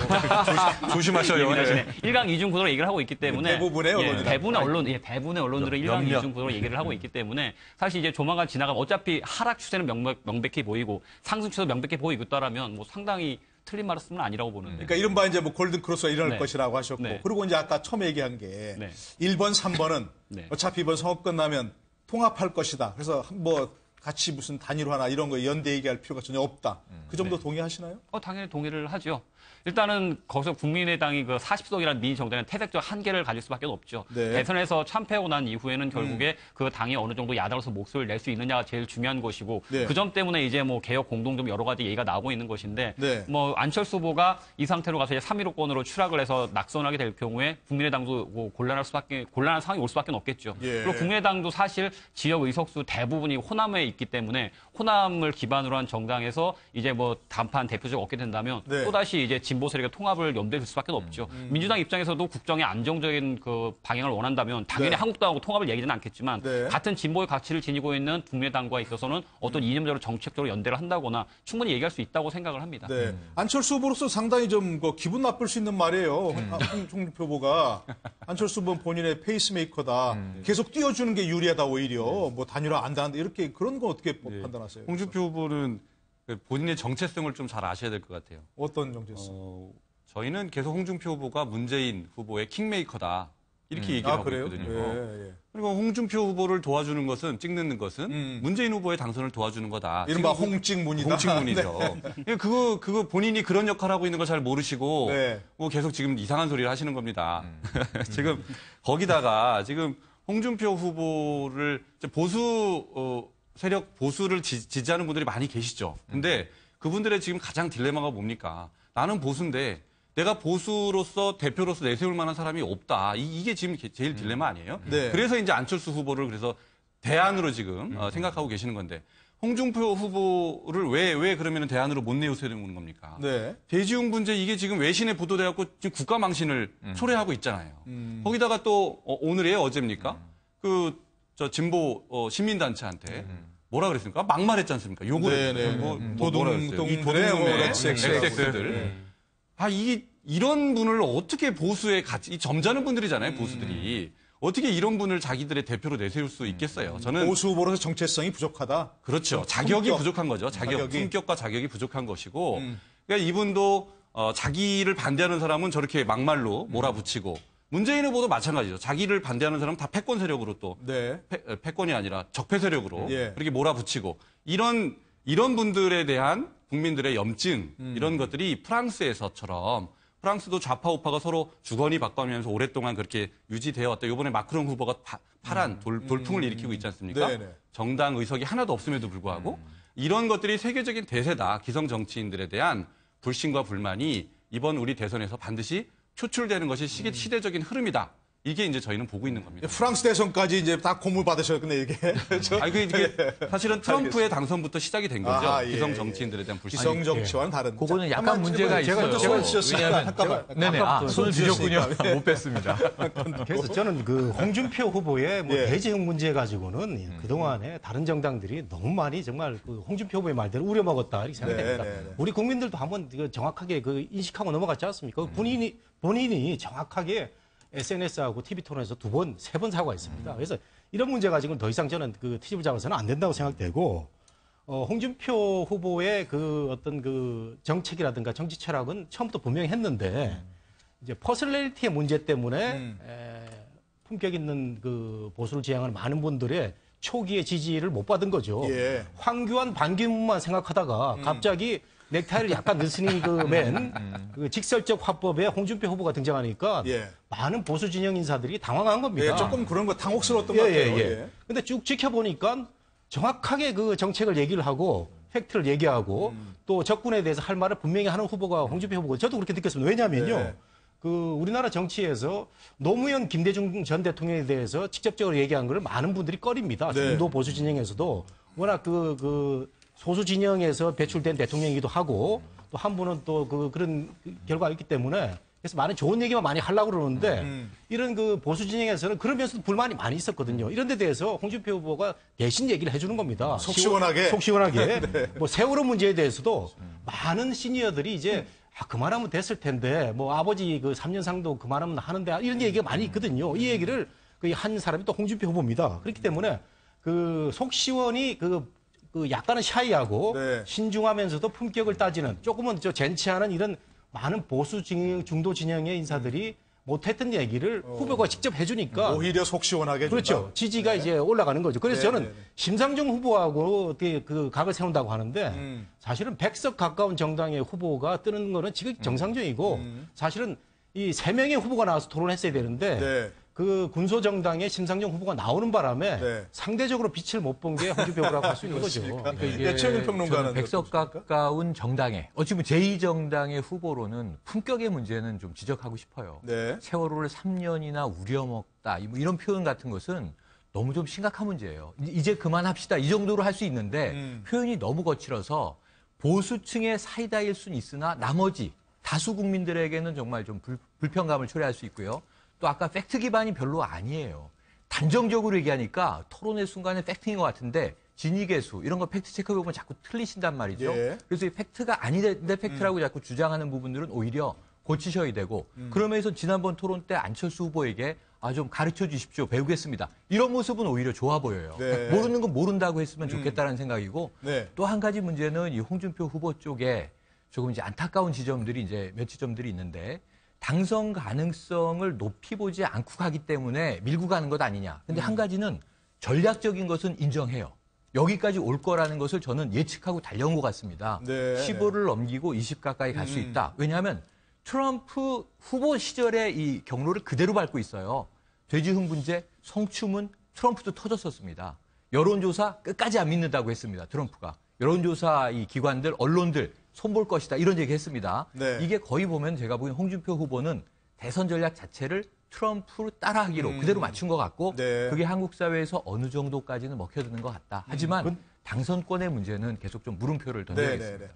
조심하셔요. 1강 2중 구도로 얘기를 하고 있기 때문에 대부분의 언론이 대부분의 언론들은 1강 2중 구도로 얘기를 하고 있기 때문에 사실 이제 조만간 지나가면 어차피 하락 추세는 명백히 보이고 상승 추세도 명백히 보이고 있다라면 뭐 상당히 틀린 말씀은 아니라고 보는데. 그러니까 이른바 이제 뭐 골든 크로스가 일어날 네. 것이라고 하셨고, 네. 그리고 이제 아까 처음에 얘기한 게 네. 1번, 3번은 네. 어차피 이번 선거 끝나면 통합할 것이다. 그래서 뭐 같이 무슨 단일화나 이런 거 연대 얘기할 필요가 전혀 없다. 그 정도 네. 동의하시나요? 당연히 동의를 하죠. 일단은 거기서 국민의당이 그 40석이라는 미니 정당은 태색적 한계를 가질 수밖에 없죠. 네. 대선에서 참패하고 난 이후에는 결국에 그 당이 어느 정도 야당으로서 목소리를 낼 수 있느냐가 제일 중요한 것이고 네. 그 점 때문에 이제 뭐 개혁 공동점 여러 가지 얘기가 나오고 있는 것인데 네. 뭐 안철수 후보가 이 상태로 가서 이제 3.15권으로 추락을 해서 낙선하게 될 경우에 국민의당도 뭐 곤란한 상황이 올 수밖에 없겠죠. 예. 그리고 국민의당도 사실 지역 의석수 대부분이 호남에 있기 때문에 호남을 기반으로 한 정당에서 이제 뭐 단판 대표적 얻게 된다면 네. 또다시 이제 진보 세력의 통합을 염두에 둘 수밖에 없죠. 민주당 입장에서도 국정의 안정적인 그 방향을 원한다면 당연히 네. 한국당하고 통합을 얘기는 않겠지만 네. 같은 진보의 가치를 지니고 있는 국민의당과 있어서는 어떤 이념적으로 정책적으로 연대를 한다거나 충분히 얘기할 수 있다고 생각을 합니다. 네. 안철수 후보로서 상당히 좀 기분 나쁠 수 있는 말이에요. 홍준표 후보가 안철수 후보는 본인의 페이스메이커다. 계속 띄워주는 게 유리하다 오히려. 뭐 단일화 안 한다 이렇게 그런 건 어떻게 판단하세요? 홍준표 후보는 본인의 정체성을 좀 잘 아셔야 될 것 같아요. 어떤 정체성? 저희는 계속 홍준표 후보가 문재인 후보의 킹메이커다. 이렇게 얘기를 하고 그래요? 있거든요. 예. 그리고 홍준표 후보를 도와주는 것은 찍는 것은 문재인 후보의 당선을 도와주는 거다. 이른바 홍찍문이다. 홍찍문이죠. 네. 그거 본인이 그런 역할을 하고 있는 걸 잘 모르시고 네. 뭐 계속 지금 이상한 소리를 하시는 겁니다. 지금 거기다가 지금 홍준표 후보를 보수 세력 보수를 지지하는 분들이 많이 계시죠. 근데 그분들의 지금 가장 딜레마가 뭡니까? 나는 보수인데 내가 보수로서 대표로서 내세울 만한 사람이 없다. 이게 지금 제일 딜레마 아니에요? 네. 그래서 이제 안철수 후보를 그래서 대안으로 지금 생각하고 계시는 건데 홍준표 후보를 왜 그러면 대안으로 못 내세우는 겁니까? 네. 대지ung 문제 이게 지금 외신에 보도돼갖고 지금 국가 망신을 초래하고 있잖아요. 거기다가 또 오늘이에요, 어제입니까? 저 진보 시민단체한테 뭐라 그랬습니까? 막말했지 않습니까? 욕을 도둑놈의 엑스들. 이런 분을 어떻게 보수의 가치, 이 점잖은 분들이잖아요, 보수들이. 어떻게 이런 분을 자기들의 대표로 내세울 수 있겠어요? 저는 보수 후보로서 정체성이 부족하다. 그렇죠. 자격이 부족한 거죠. 품격과 자격이 부족한 것이고. 그러니까 이분도 자기를 반대하는 사람은 저렇게 막말로 몰아붙이고 문재인 후보도 마찬가지죠. 자기를 반대하는 사람은 다 패권 세력으로 또 패권이 아니라 적폐 세력으로 그렇게 몰아붙이고 이런 분들에 대한 국민들의 염증 이런 것들이 프랑스에서처럼 프랑스도 좌파 우파가 서로 주거니 받거니면서 오랫동안 그렇게 유지되어 왔다. 이번에 마크롱 후보가 파란 돌풍을 일으키고 있지 않습니까? 네네. 정당 의석이 하나도 없음에도 불구하고 이런 것들이 세계적인 대세다. 기성 정치인들에 대한 불신과 불만이 이번 우리 대선에서 반드시 표출되는 것이 시대적인 흐름이다. 이게 이제 저희는 보고 있는 겁니다. 프랑스 대선까지 이제 다 고물 받으셨겠네, 이게. 이게 사실은 트럼프의 당선부터 시작이 된 거죠. 예. 기성 정치인들에 대한 불신. 기성 정치와는 다른. 그거는 약간 문제가 있어요. 왜냐하면 손을 주셨군요. 못 뺐습니다. 그래서 저는 그 홍준표 후보의 뭐 대지형 문제 가지고는 그동안에 다른 정당들이 너무 많이 정말 그 홍준표 후보의 말대로 우려먹었다 이렇게 생각됩니다. 우리 국민들도 한번 정확하게 그 인식하고 넘어갔지 않습니까? 본인이 정확하게 SNS하고 TV 토론에서 2번, 3번 사과했습니다. 그래서 이런 문제 가지고는 더 이상 저는 그 트집을 잡아서는 안 된다고 생각되고, 홍준표 후보의 그 어떤 그 정책이라든가 정치 철학은 처음부터 분명히 했는데, 이제 퍼스널리티의 문제 때문에 품격 있는 그 보수를 지향하는 많은 분들의 초기의 지지를 못 받은 거죠. 예. 황교안, 반기문만 생각하다가 갑자기 넥타이를 약간 느슨히 맨 그 직설적 화법에 홍준표 후보가 등장하니까 많은 보수 진영 인사들이 당황한 겁니다. 조금 그런 거 당혹스러웠던 것 같아요. 근데 쭉 지켜보니까 정확하게 그 정책을 얘기를 하고 팩트를 얘기하고 또 적군에 대해서 할 말을 분명히 하는 후보가 홍준표 후보고 저도 그렇게 느꼈습니다. 왜냐하면요. 그 우리나라 정치에서 노무현, 김대중 전 대통령에 대해서 직접적으로 얘기한 걸 많은 분들이 꺼립니다. 중도 보수 진영에서도 워낙 그 소수 진영에서 배출된 대통령이기도 하고 또 한 분은 또 그런 결과가 있기 때문에 그래서 많은 좋은 얘기만 많이 하려고 그러는데 이런 그 보수 진영에서는 그러면서도 불만이 많이 있었거든요. 이런 데 대해서 홍준표 후보가 대신 얘기를 해주는 겁니다. 속 시원하게. 뭐 세월호 문제에 대해서도 많은 시니어들이 이제 그만하면 됐을 텐데 뭐 아버지 그 3년상도 그만하면 하는데 이런 얘기가 많이 있거든요. 이 얘기를 한 사람이 또 홍준표 후보입니다. 그렇기 때문에 그 속 시원히 그 그 약간은 샤이하고 신중하면서도 품격을 따지는 조금은 젠치하는 이런 많은 보수 중도 진영의 인사들이 못했던 얘기를 후보가 직접 해주니까 오히려 속 시원하게 해준다. 그렇죠. 지지가 이제 올라가는 거죠. 그래서 저는 심상정 후보하고 그 각을 세운다고 하는데 사실은 100석 가까운 정당의 후보가 뜨는 거는 지금 정상적이고 사실은 이 3명의 후보가 나와서 토론했어야 되는데 그 군소정당의 심상정 후보가 나오는 바람에 상대적으로 빛을 못 본 게 홍준표 후보라고 할 수 있는 거죠. 그러니까 이게 최영일 평론가는 100석 가까운 정당에 어찌 보면 제2정당의 후보로는 품격의 문제는 좀 지적하고 싶어요. 세월호를 3년이나 우려먹다 이런 표현 같은 것은 너무 좀 심각한 문제예요. 이제 그만합시다. 이 정도로 할 수 있는데 표현이 너무 거칠어서 보수층의 사이다일 수는 있으나 나머지 다수 국민들에게는 정말 좀 불편감을 초래할 수 있고요. 또 아까 팩트 기반이 별로 아니에요. 단정적으로 얘기하니까 토론의 순간에 팩트인 것 같은데 진위계수 이런 거 팩트 체크해보면 자꾸 틀리신단 말이죠. 그래서 이 팩트가 아닌데 팩트라고 자꾸 주장하는 부분들은 오히려 고치셔야 되고 그러면서 지난번 토론 때 안철수 후보에게 좀 가르쳐 주십시오. 배우겠습니다. 이런 모습은 오히려 좋아 보여요. 모르는 건 모른다고 했으면 좋겠다는 생각이고 또 한 가지 문제는 이 홍준표 후보 쪽에 조금 이제 안타까운 지점들이 이제 몇 지점들이 있는데 당선 가능성을 높이 보지 않고 가기 때문에 밀고 가는 것 아니냐. 근데 한 가지는 전략적인 것은 인정해요. 여기까지 올 거라는 것을 저는 예측하고 달려온 것 같습니다. 15를 넘기고 20 가까이 갈 수 있다. 왜냐하면 트럼프 후보 시절의 이 경로를 그대로 밟고 있어요. 돼지흥분제, 성추문, 트럼프도 터졌었습니다. 여론조사 끝까지 안 믿는다고 했습니다. 트럼프가. 여론조사 이 기관들, 언론들 손볼 것이다. 이런 얘기 했습니다. 이게 거의 보면 제가 보기엔 홍준표 후보는 대선 전략 자체를 트럼프로 따라하기로 그대로 맞춘 것 같고 그게 한국 사회에서 어느 정도까지는 먹혀드는 것 같다. 하지만 당선권의 문제는 계속 좀 물음표를 던져야겠습니다.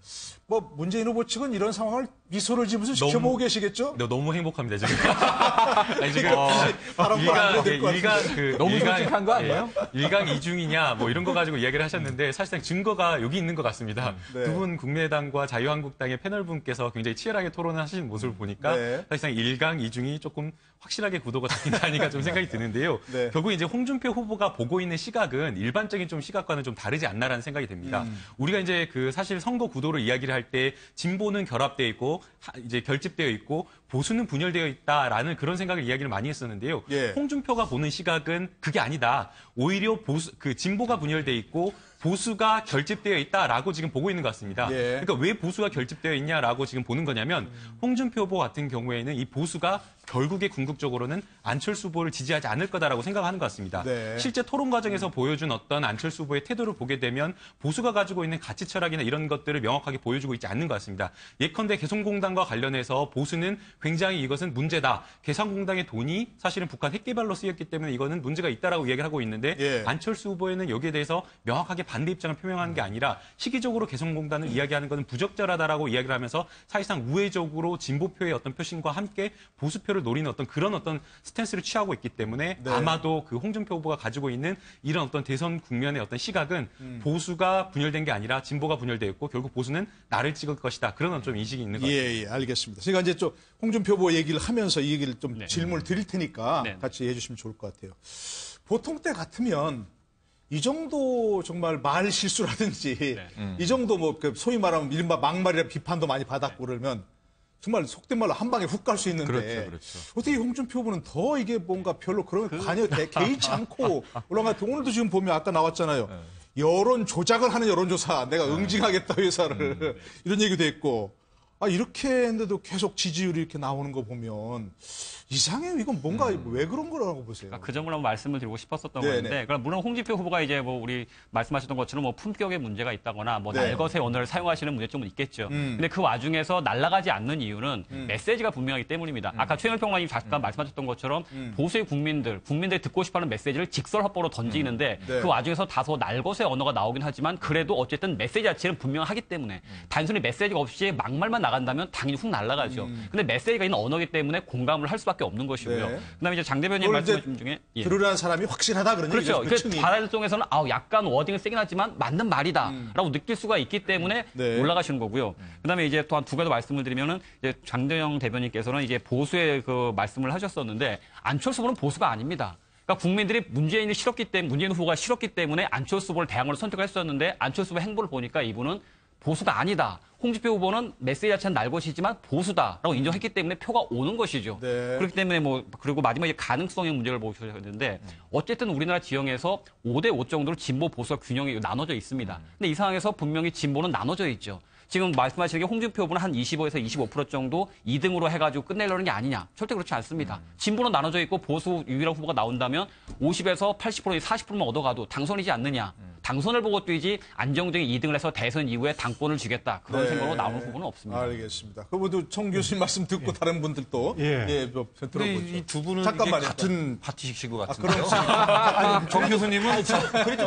뭐 문재인 후보 측은 이런 상황을 미소를 지으면서 지켜보고 계시겠죠? 너무 행복합니다 지금. 아니, 지금 너무 솔직한 거 아니에요? 일강이중이냐 뭐 이런 거 가지고 이야기를 하셨는데 사실상 증거가 여기 있는 것 같습니다. 두 분 국민의당과 자유한국당의 패널분께서 굉장히 치열하게 토론을 하시는 모습을 보니까 사실상 일강이중이 조금 확실하게 구도가 잡힌다 아닌가 좀 생각이 드는데요. 결국 이제 홍준표 후보가 보고 있는 시각은 일반적인 좀 시각과는 좀 다르지 않나라는 생각이 듭니다. 우리가 이제 그 사실 선거 구도를 이야기를 할 때 진보는 결합되어 있고 이제 결집되어 있고 보수는 분열되어 있다라는 그런 생각을 이야기를 많이 했었는데요. 홍준표가 보는 시각은 그게 아니다. 오히려 진보가 분열되어 있고 보수가 결집되어 있다라고 지금 보고 있는 것 같습니다. 그러니까 왜 보수가 결집되어 있냐라고 지금 보는 거냐면 홍준표 후보 같은 경우에는 이 보수가 결국에 궁극적으로는 안철수 후보를 지지하지 않을 거다라고 생각하는 것 같습니다. 실제 토론 과정에서 보여준 어떤 안철수 후보의 태도를 보게 되면 보수가 가지고 있는 가치 철학이나 이런 것들을 명확하게 보여주고 있지 않는 것 같습니다. 예컨대 개성공단과 관련해서 보수는 굉장히 이것은 문제다. 개성공단의 돈이 사실은 북한 핵개발로 쓰였기 때문에 이거는 문제가 있다라고 이야기를 하고 있는데 안철수 후보에는 여기에 대해서 명확하게 반대 입장을 표명하는 게 아니라 시기적으로 개성공단을 이야기하는 것은 부적절하다라고 이야기를 하면서 사실상 우회적으로 진보표의 어떤 표심과 함께 보수표를 노리는 그런 스탠스를 취하고 있기 때문에 아마도 그 홍준표 후보가 가지고 있는 이런 어떤 대선 국면의 어떤 시각은 보수가 분열된 게 아니라 진보가 분열되어 있고 결국 보수는 나를 찍을 것이다. 그런 좀 인식이 있는 것 같습니다. 알겠습니다. 제가 이제 좀 홍준표 후보 얘기를 하면서 이 얘기를 좀 질문을 드릴 테니까 같이 해주시면 좋을 것 같아요. 보통 때 같으면 이 정도 정말 말 실수라든지 이 정도 뭐 소위 말하면 이른바 막말이라 비판도 많이 받았고 그러면 정말 속된 말로 한 방에 훅 갈 수 있는데 어떻게 홍준표 후보는 더 이게 뭔가 별로 그런 개의치 않고 올라간 것 오늘도 지금 보면 아까 나왔잖아요. 여론 조작을 하는 여론조사 내가 응징하겠다 회사를 이런 얘기도 했고 이렇게 했는데도 계속 지지율이 이렇게 나오는 거 보면 이상해요. 이건 뭔가 왜 그런 거라고 보세요? 그 점을 한번 말씀을 드리고 싶었었던 건데, 그럼 물론 홍준표 후보가 이제 뭐 우리 말씀하셨던 것처럼 뭐 품격에 문제가 있다거나 뭐 날것의 언어를 사용하시는 문제점은 있겠죠. 근데 그 와중에서 날아가지 않는 이유는 메시지가 분명하기 때문입니다. 아까 최영일 평론가님 잠깐 말씀하셨던 것처럼 보수의 국민들이 듣고 싶어하는 메시지를 직설협보로 던지는데 그 와중에서 다소 날것의 언어가 나오긴 하지만 그래도 어쨌든 메시지 자체는 분명하기 때문에 단순히 메시지가 없이 막말만 나간다면 당연히 훅 날아가죠. 근데 메시지가 있는 언어이기 때문에 공감을 할 수밖에 없는 것이고요. 그다음에 이제 장 대변인 말씀 중에 들으라는 사람이 확실하다 그런 얘기죠. 그렇죠. 받아들 속에서는 약간 워딩은 세긴 하지만 맞는 말이다라고 느낄 수가 있기 때문에 올라가시는 거고요. 그다음에 이제 또 한 두 가지 말씀을 드리면은 이제 장대영 대변인께서는 이제 보수의 그 말씀을 하셨었는데 안철수 후보는 보수가 아닙니다. 그러니까 그러니까 국민들이 문재인 후보가 싫었기 때문에 안철수 후보를 대항으로 선택을 했었는데 안철수 후보 행보를 보니까 이분은 보수가 아니다. 홍준표 후보는 메시지 자체는 날 것이지만 보수다라고 인정했기 때문에 표가 오는 것이죠. 네. 그렇기 때문에 그리고 마지막에 가능성의 문제를 보셨는데 어쨌든 우리나라 지형에서 5대5 정도로 진보 보수와 균형이 나눠져 있습니다. 근데 이 상황에서 분명히 진보는 나눠져 있죠. 지금 말씀하시는 게 홍준표 후보는 한 25에서 25% 정도 2등으로 해가지고 끝내려는 게 아니냐. 절대 그렇지 않습니다. 진보는 나눠져 있고 보수 유일한 후보가 나온다면 50에서 80%, 40%만 얻어가도 당선이지 않느냐. 당선을 보고 뛰지 안정적인 2등을 해서 대선 이후에 당권을 주겠다. 그런 생각으로 나오는 후보는 없습니다. 알겠습니다. 그것도 청 교수님 말씀 듣고 다른 분들도 들어보죠. 이 두 분은 잠깐만요. 같은 파티식신 것 같은데요. 청 교수님은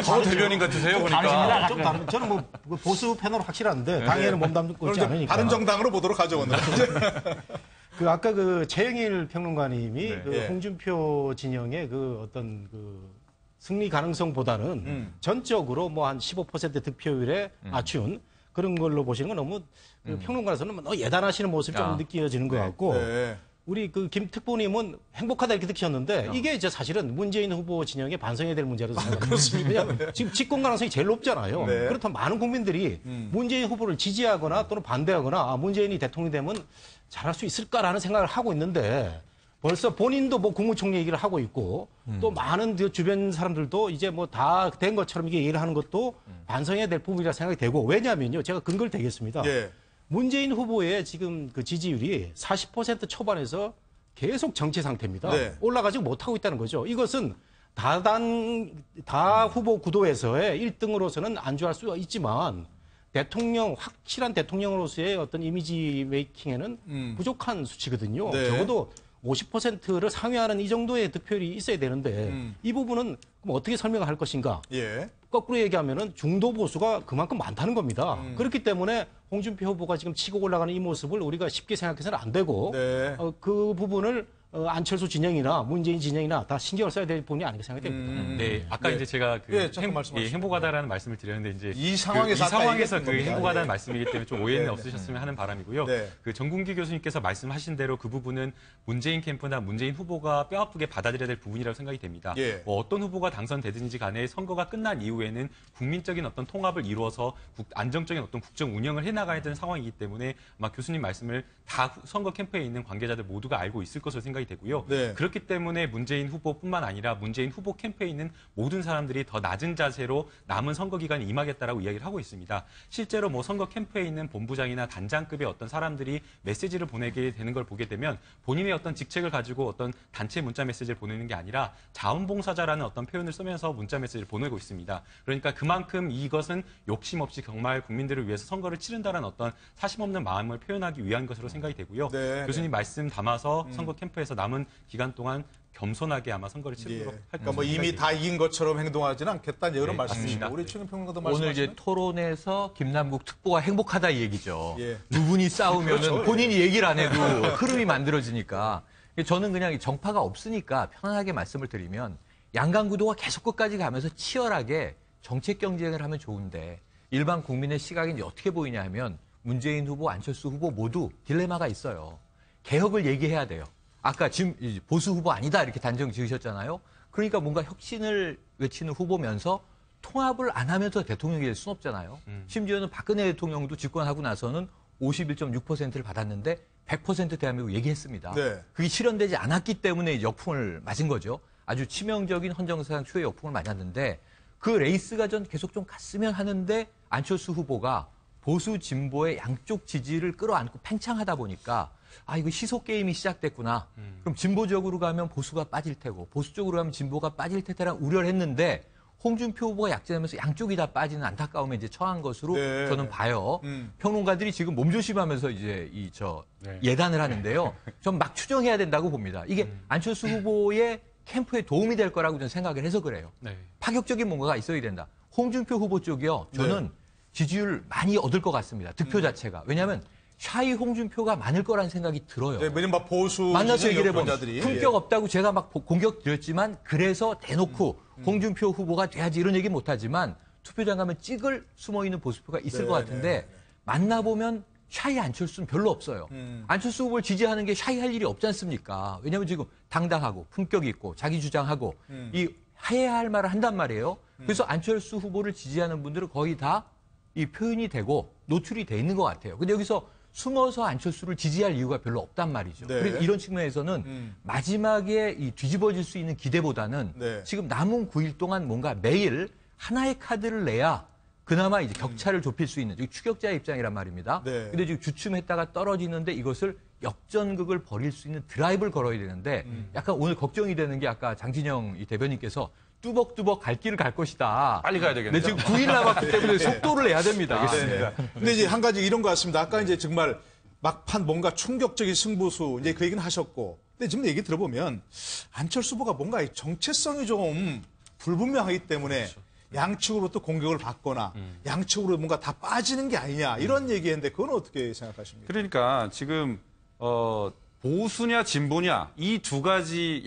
바로 대변인 같으세요. 보니까. 좀 다른. 저는 뭐 보수 패널 확실한데 당연히 몸담고 있지 않으니까. 다른 정당으로 보도록 하죠 오늘. 아까 최영일 평론가님이 홍준표 진영의 어떤 승리 가능성보다는 전적으로 한 15% 득표율에 맞춘 그런 걸로 보시는 건 너무 평론가로서는 너무 예단하시는 모습이 좀 느껴지는 것 같고 우리 김 특보님은 행복하다 이렇게 느끼셨는데 이게 이제 사실은 문재인 후보 진영에 반성해야 될 문제라고 생각합니다. 그렇습니다. 왜냐하면 지금 집권 가능성이 제일 높잖아요. 그렇다면 많은 국민들이 문재인 후보를 지지하거나 또는 반대하거나 문재인이 대통령이 되면 잘할 수 있을까라는 생각을 하고 있는데 벌써 본인도 국무총리 얘기를 하고 있고 또 많은 주변 사람들도 이제 다 된 것처럼 이게 얘기를 하는 것도 반성해야 될 부분이라 생각이 되고 왜냐하면요. 제가 근거를 대겠습니다. 문재인 후보의 지금 지지율이 40% 초반에서 계속 정체 상태입니다. 올라가지 못하고 있다는 거죠. 이것은 다 후보 구도에서의 1등으로서는 안주할 수 있지만 확실한 대통령으로서의 어떤 이미지 메이킹에는 부족한 수치거든요. 적어도 50%를 상회하는 이 정도의 득표율이 있어야 되는데 이 부분은 그럼 어떻게 설명을 할 것인가? 거꾸로 얘기하면은 중도 보수가 그만큼 많다는 겁니다. 그렇기 때문에 홍준표 후보가 지금 치고 올라가는 이 모습을 우리가 쉽게 생각해서는 안 되고 그 부분을 안철수 진영이나 문재인 진영이나 다 신경을 써야 될 부분이 아닌가 생각이 됩니다. 네, 아까 이제 제가 행복하다라는 말씀을 드렸는데 이제 이 상황에서 행복하다는 말씀이기 때문에 좀 오해는 없으셨으면 하는 바람이고요. 정군기 교수님께서 말씀하신 대로 그 부분은 문재인 캠프나 문재인 후보가 뼈아프게 받아들여야 될 부분이라고 생각이 됩니다. 어떤 후보가 당선되든지 간에 선거가 끝난 이후에는 국민적인 어떤 통합을 이루어서 안정적인 어떤 국정 운영을 해나가야 되는 상황이기 때문에 아마 교수님 말씀을 다 선거 캠프에 있는 관계자들 모두가 알고 있을 것으로 생각이 되고요. 그렇기 때문에 문재인 후보뿐만 아니라 문재인 후보 캠프에 있는 모든 사람들이 더 낮은 자세로 남은 선거 기간에 임하겠다라고 이야기를 하고 있습니다. 실제로 선거 캠프에 있는 본부장이나 단장급의 어떤 사람들이 메시지를 보내게 되는 걸 보게 되면 본인의 어떤 직책을 가지고 어떤 단체 문자 메시지를 보내는 게 아니라 자원봉사자라는 어떤 표현을 쓰면서 문자 메시지를 보내고 있습니다. 그러니까 그만큼 이것은 욕심 없이 정말 국민들을 위해서 선거를 치른다는 어떤 사심 없는 마음을 표현하기 위한 것으로 생각이 되고요. 교수님 말씀 담아서 선거 캠프에서 남은 기간 동안 겸손하게 아마 선거를 치르도록 할 그러니까 이미 다 이긴 것처럼 행동하지는 않겠다는 이런 말씀이십니다. 우리 최근 평론가도 오늘 이제 토론에서 김남국 특보가 행복하다 이 얘기죠. 두 분이 싸우면은 본인이 얘기를 안 해도 흐름이 만들어지니까 저는 그냥 정파가 없으니까 편안하게 말씀을 드리면 양강 구도가 계속 끝까지 가면서 치열하게 정책 경쟁을 하면 좋은데 일반 국민의 시각이 이제 어떻게 보이냐 하면 문재인 후보, 안철수 후보 모두 딜레마가 있어요. 개혁을 얘기해야 돼요. 아까 지금 보수 후보 아니다 이렇게 단정 지으셨잖아요. 그러니까 뭔가 혁신을 외치는 후보면서 통합을 안 하면서 대통령이 될 수는 없잖아요. 심지어는 박근혜 대통령도 집권하고 나서는 51.6%를 받았는데 100% 대한민국 얘기했습니다. 그게 실현되지 않았기 때문에 역풍을 맞은 거죠. 아주 치명적인 헌정사상 초유의 역풍을 맞았는데 그 레이스가 전 계속 좀 갔으면 하는데 안철수 후보가 보수 진보의 양쪽 지지를 끌어안고 팽창하다 보니까 이거 시소 게임이 시작됐구나. 그럼 진보적으로 가면 보수가 빠질 테고 보수 쪽으로 가면 진보가 빠질 테라는 우려를 했는데 홍준표 후보가 약진하면서 양쪽이 다 빠지는 안타까움에 이제 처한 것으로 저는 봐요. 평론가들이 지금 몸조심하면서 이제 예단을 하는데요. 전 막 추정해야 된다고 봅니다. 이게 안철수 후보의 캠프에 도움이 될 거라고 저는 생각을 해서 그래요. 파격적인 뭔가가 있어야 된다. 홍준표 후보 쪽이요. 저는 지지율 많이 얻을 것 같습니다. 득표 자체가. 왜냐하면 샤이 홍준표가 많을 거라는 생각이 들어요. 왜냐면 보수 만나서 얘기를 해보면 품격 없다고 제가 막 공격 드렸지만 그래서 대놓고 홍준표 후보가 돼야지 이런 얘기 못하지만 투표장 가면 찍을 숨어있는 보수표가 있을 것 같은데 만나보면 샤이 안철수는 별로 없어요. 안철수 후보를 지지하는 게 샤이할 일이 없지 않습니까? 왜냐하면 지금 당당하고 품격 있고 자기 주장하고 이 해야 할 말을 한단 말이에요. 그래서 안철수 후보를 지지하는 분들은 거의 다 이 표현이 되고 노출이 돼 있는 것 같아요. 근데 여기서 숨어서 안철수를 지지할 이유가 별로 없단 말이죠. 네. 그래서 이런 측면에서는 마지막에 이 뒤집어질 수 있는 기대보다는 네. 지금 남은 9일 동안 뭔가 매일 하나의 카드를 내야 그나마 이제 격차를 좁힐 수 있는 추격자의 입장이란 말입니다. 네. 근데 지금 주춤했다가 떨어지는데 이것을 역전극을 벌일 수 있는 드라이브를 걸어야 되는데 약간 오늘 걱정이 되는 게 아까 장진영 이 대변인께서 뚜벅뚜벅 갈 길을 갈 것이다. 빨리 가야 되겠네요. 근데 지금 9일 남았기 때문에 속도를 내야 됩니다. 알겠습니다. 근데 이제 한 가지 이런 것 같습니다. 아까 이제 정말 막판 뭔가 충격적인 승부수 이제 그 얘기는 하셨고, 근데 지금 얘기 들어보면 안철수 후보가 뭔가 정체성이 좀 불분명하기 때문에 그렇죠. 양측으로부터 공격을 받거나 양측으로 뭔가 다 빠지는 게 아니냐 이런 얘기했는데 그건 어떻게 생각하십니까? 그러니까 지금 보수냐 진보냐 이 두 가지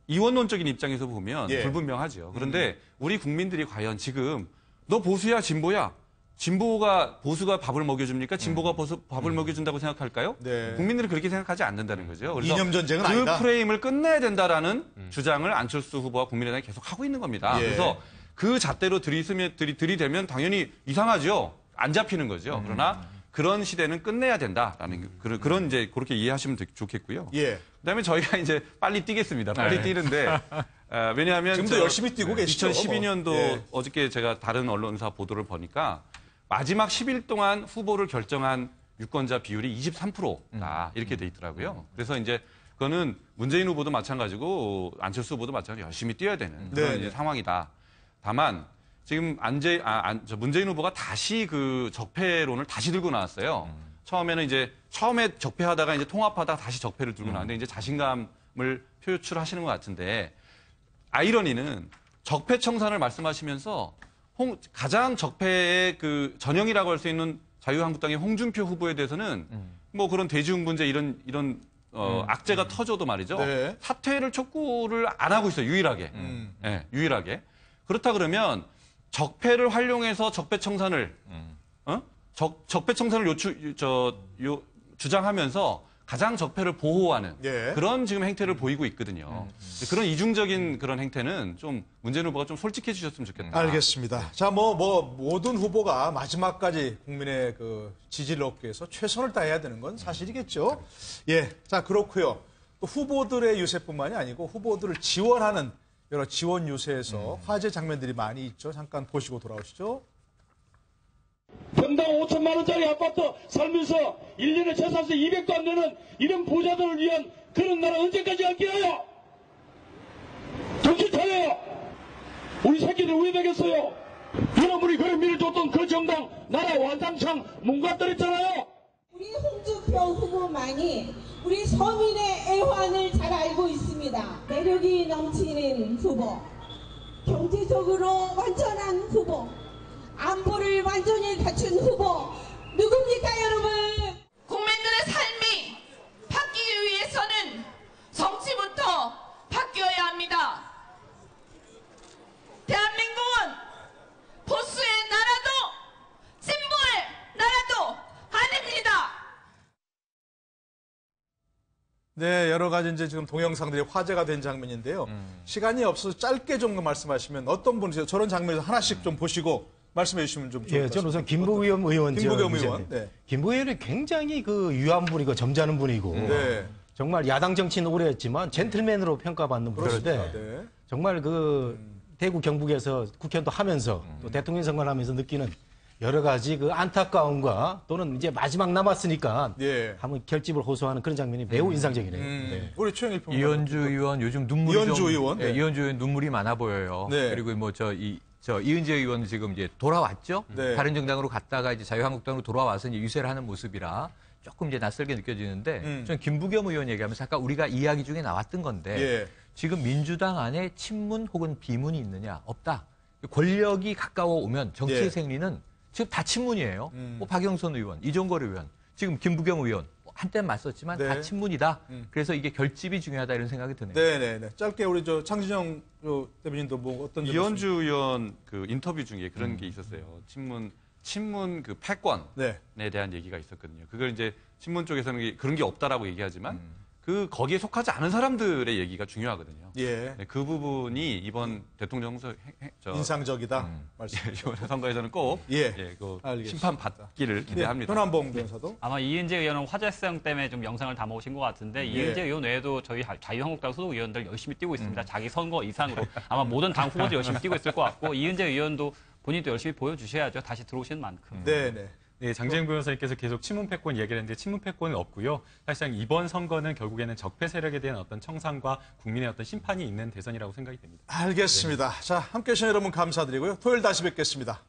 이원론적인 입장에서 보면 예. 불분명하죠. 그런데 우리 국민들이 과연 지금 너 보수야 진보야? 진보가 보수가 밥을 먹여줍니까? 진보가 밥을 먹여준다고 생각할까요? 네. 국민들은 그렇게 생각하지 않는다는 거죠. 그래서 이념 전쟁은 그 아니다. 프레임을 끝내야 된다라는 주장을 안철수 후보와 국민의당이 계속 하고 있는 겁니다. 예. 그래서 그 잣대로 들이대면 당연히 이상하죠. 안 잡히는 거죠. 그러나 그런 시대는 끝내야 된다라는 그런 이제 그렇게 이해하시면 좋겠고요. 예. 그다음에 저희가 이제 빨리 뛰겠습니다. 빨리 뛰는데 왜냐하면 지금도 열심히 뛰고 계시죠. 2012년도 예. 어저께 제가 다른 언론사 보도를 보니까 마지막 10일 동안 후보를 결정한 유권자 비율이 23%다 이렇게 돼 있더라고요. 그래서 이제 그거는 문재인 후보도 마찬가지고 안철수 후보도 마찬가지로 열심히 뛰어야 되는 그런 이제 상황이다. 다만 지금 문재인 후보가 다시 그 적폐론을 다시 들고 나왔어요. 처음에 적폐하다가 이제 통합하다가 다시 적폐를 들고 나왔는데 이제 자신감을 표출하시는 것 같은데 아이러니는 적폐 청산을 말씀하시면서 가장 적폐의 그 전형이라고 할 수 있는 자유한국당의 홍준표 후보에 대해서는 뭐 그런 대중 문제 이런 악재가 터져도 말이죠. 네. 사퇴를 촉구를 안 하고 있어요. 유일하게. 네, 유일하게. 그렇다 그러면 적폐를 활용해서 적폐 청산을 적폐 청산을 주장하면서 가장 적폐를 보호하는 그런 지금 행태를 보이고 있거든요. 그런 이중적인 그런 행태는 좀 문재인 후보가 좀 솔직해 주셨으면 좋겠다. 알겠습니다. 자, 모든 후보가 마지막까지 국민의 그 지지를 얻기 위해서 최선을 다해야 되는 건 사실이겠죠. 예, 자 그렇고요. 또 후보들의 유세뿐만이 아니고 후보들을 지원하는 여러 지원 유세에서 화제 장면들이 많이 있죠. 잠깐 보시고 돌아오시죠. 평당 5천만 원짜리 아파트 살면서 1년에 재산세 200도 안 되는 이런 부자들을 위한 그런 나라 언제까지 할게요? 정신 차려요. 우리 새끼들 왜 되겠어요? 여러분이 그런 미를 줬던 그 정당 나라 완장창 뭉가뜨렸잖아요. 우리 홍준표 후보만이 우리 서민의 애환을 잘 알고 있습니다. 매력이 넘치는 후보, 경제적으로 완전한 후보, 안보를 완전히 갖춘 후보 누굽니까 여러분? 국민들의 삶이 바뀌기 위해서는 정치부터 바뀌어야 합니다. 대한민국은 보수의 나라도 진보의 나라도 아닙니다. 네, 여러 가지 이제 지금 동영상들이 화제가 된 장면인데요. 시간이 없어서 짧게 좀 말씀하시면 어떤 분이세요? 저런 장면에서 하나씩 좀 보시고 말씀해 주시면 좀 좋을 것 같습니다. 저는 우선 김부겸 의원. 김부겸 의원. 네. 김부겸 의원이 굉장히 그 유한 분이고 점잖은 분이고 정말 야당 정치는 오래 했지만 젠틀맨으로 평가받는 분인데 정말 그 대구 경북에서 국회의원도 하면서 또 대통령 선거를 하면서 느끼는 여러 가지 그 안타까움과 또는 이제 마지막 남았으니까 한번 결집을 호소하는 그런 장면이 매우 인상적이네요. 우리 최영일 평론가. 이현주 의원 요즘 눈물이 이현주 의원. 이현주 의원 눈물이 많아 보여요. 그리고 이은재 의원 지금 이제 돌아왔죠. 다른 정당으로 갔다가 이제 자유한국당으로 돌아와서 이제 유세를 하는 모습이라 조금 이제 낯설게 느껴지는데 저는 김부겸 의원 얘기하면서 아까 우리가 이야기 중에 나왔던 건데 지금 민주당 안에 친문 혹은 비문이 있느냐? 없다. 권력이 가까워 오면 정치의 생리는 지금 다 친문이에요. 박영선 의원, 이종걸 의원, 지금 김부겸 의원 한때는 맞섰지만 다 친문이다. 그래서 이게 결집이 중요하다 이런 생각이 드네요. 네네네. 짧게 우리 창진영 대변인도 뭐 어떤 이현주 의원 그 인터뷰 중에 그런 게 있었어요. 친문 친문 그 패권에 대한 얘기가 있었거든요. 그걸 이제 친문 쪽에서는 그런 게 없다라고 얘기하지만 거기에 속하지 않은 사람들의 얘기가 중요하거든요. 네, 그 부분이 이번 대통령 선거 인상적이다. 이번 선거에서는 꼭 그 심판 받기를 기대합니다. 현안봉 변호사도 아마 이은재 의원은 화제성 때문에 좀 영상을 담아오신 것 같은데 이은재 의원 외에도 저희 자유한국당 소속 의원들 열심히 뛰고 있습니다. 자기 선거 이상으로 아마 모든 당 후보들 열심히 뛰고 있을 것 같고 이은재 의원도 본인도 열심히 보여주셔야죠. 다시 들어오시는 만큼. 네, 장재영 변호사님께서 계속 친문 패권 얘기를 했는데 친문 패권은 없고요. 사실상 이번 선거는 결국에는 적폐 세력에 대한 어떤 청산과 국민의 어떤 심판이 있는 대선이라고 생각이 됩니다. 알겠습니다. 자, 함께해 주신 여러분 감사드리고요. 토요일 다시 뵙겠습니다.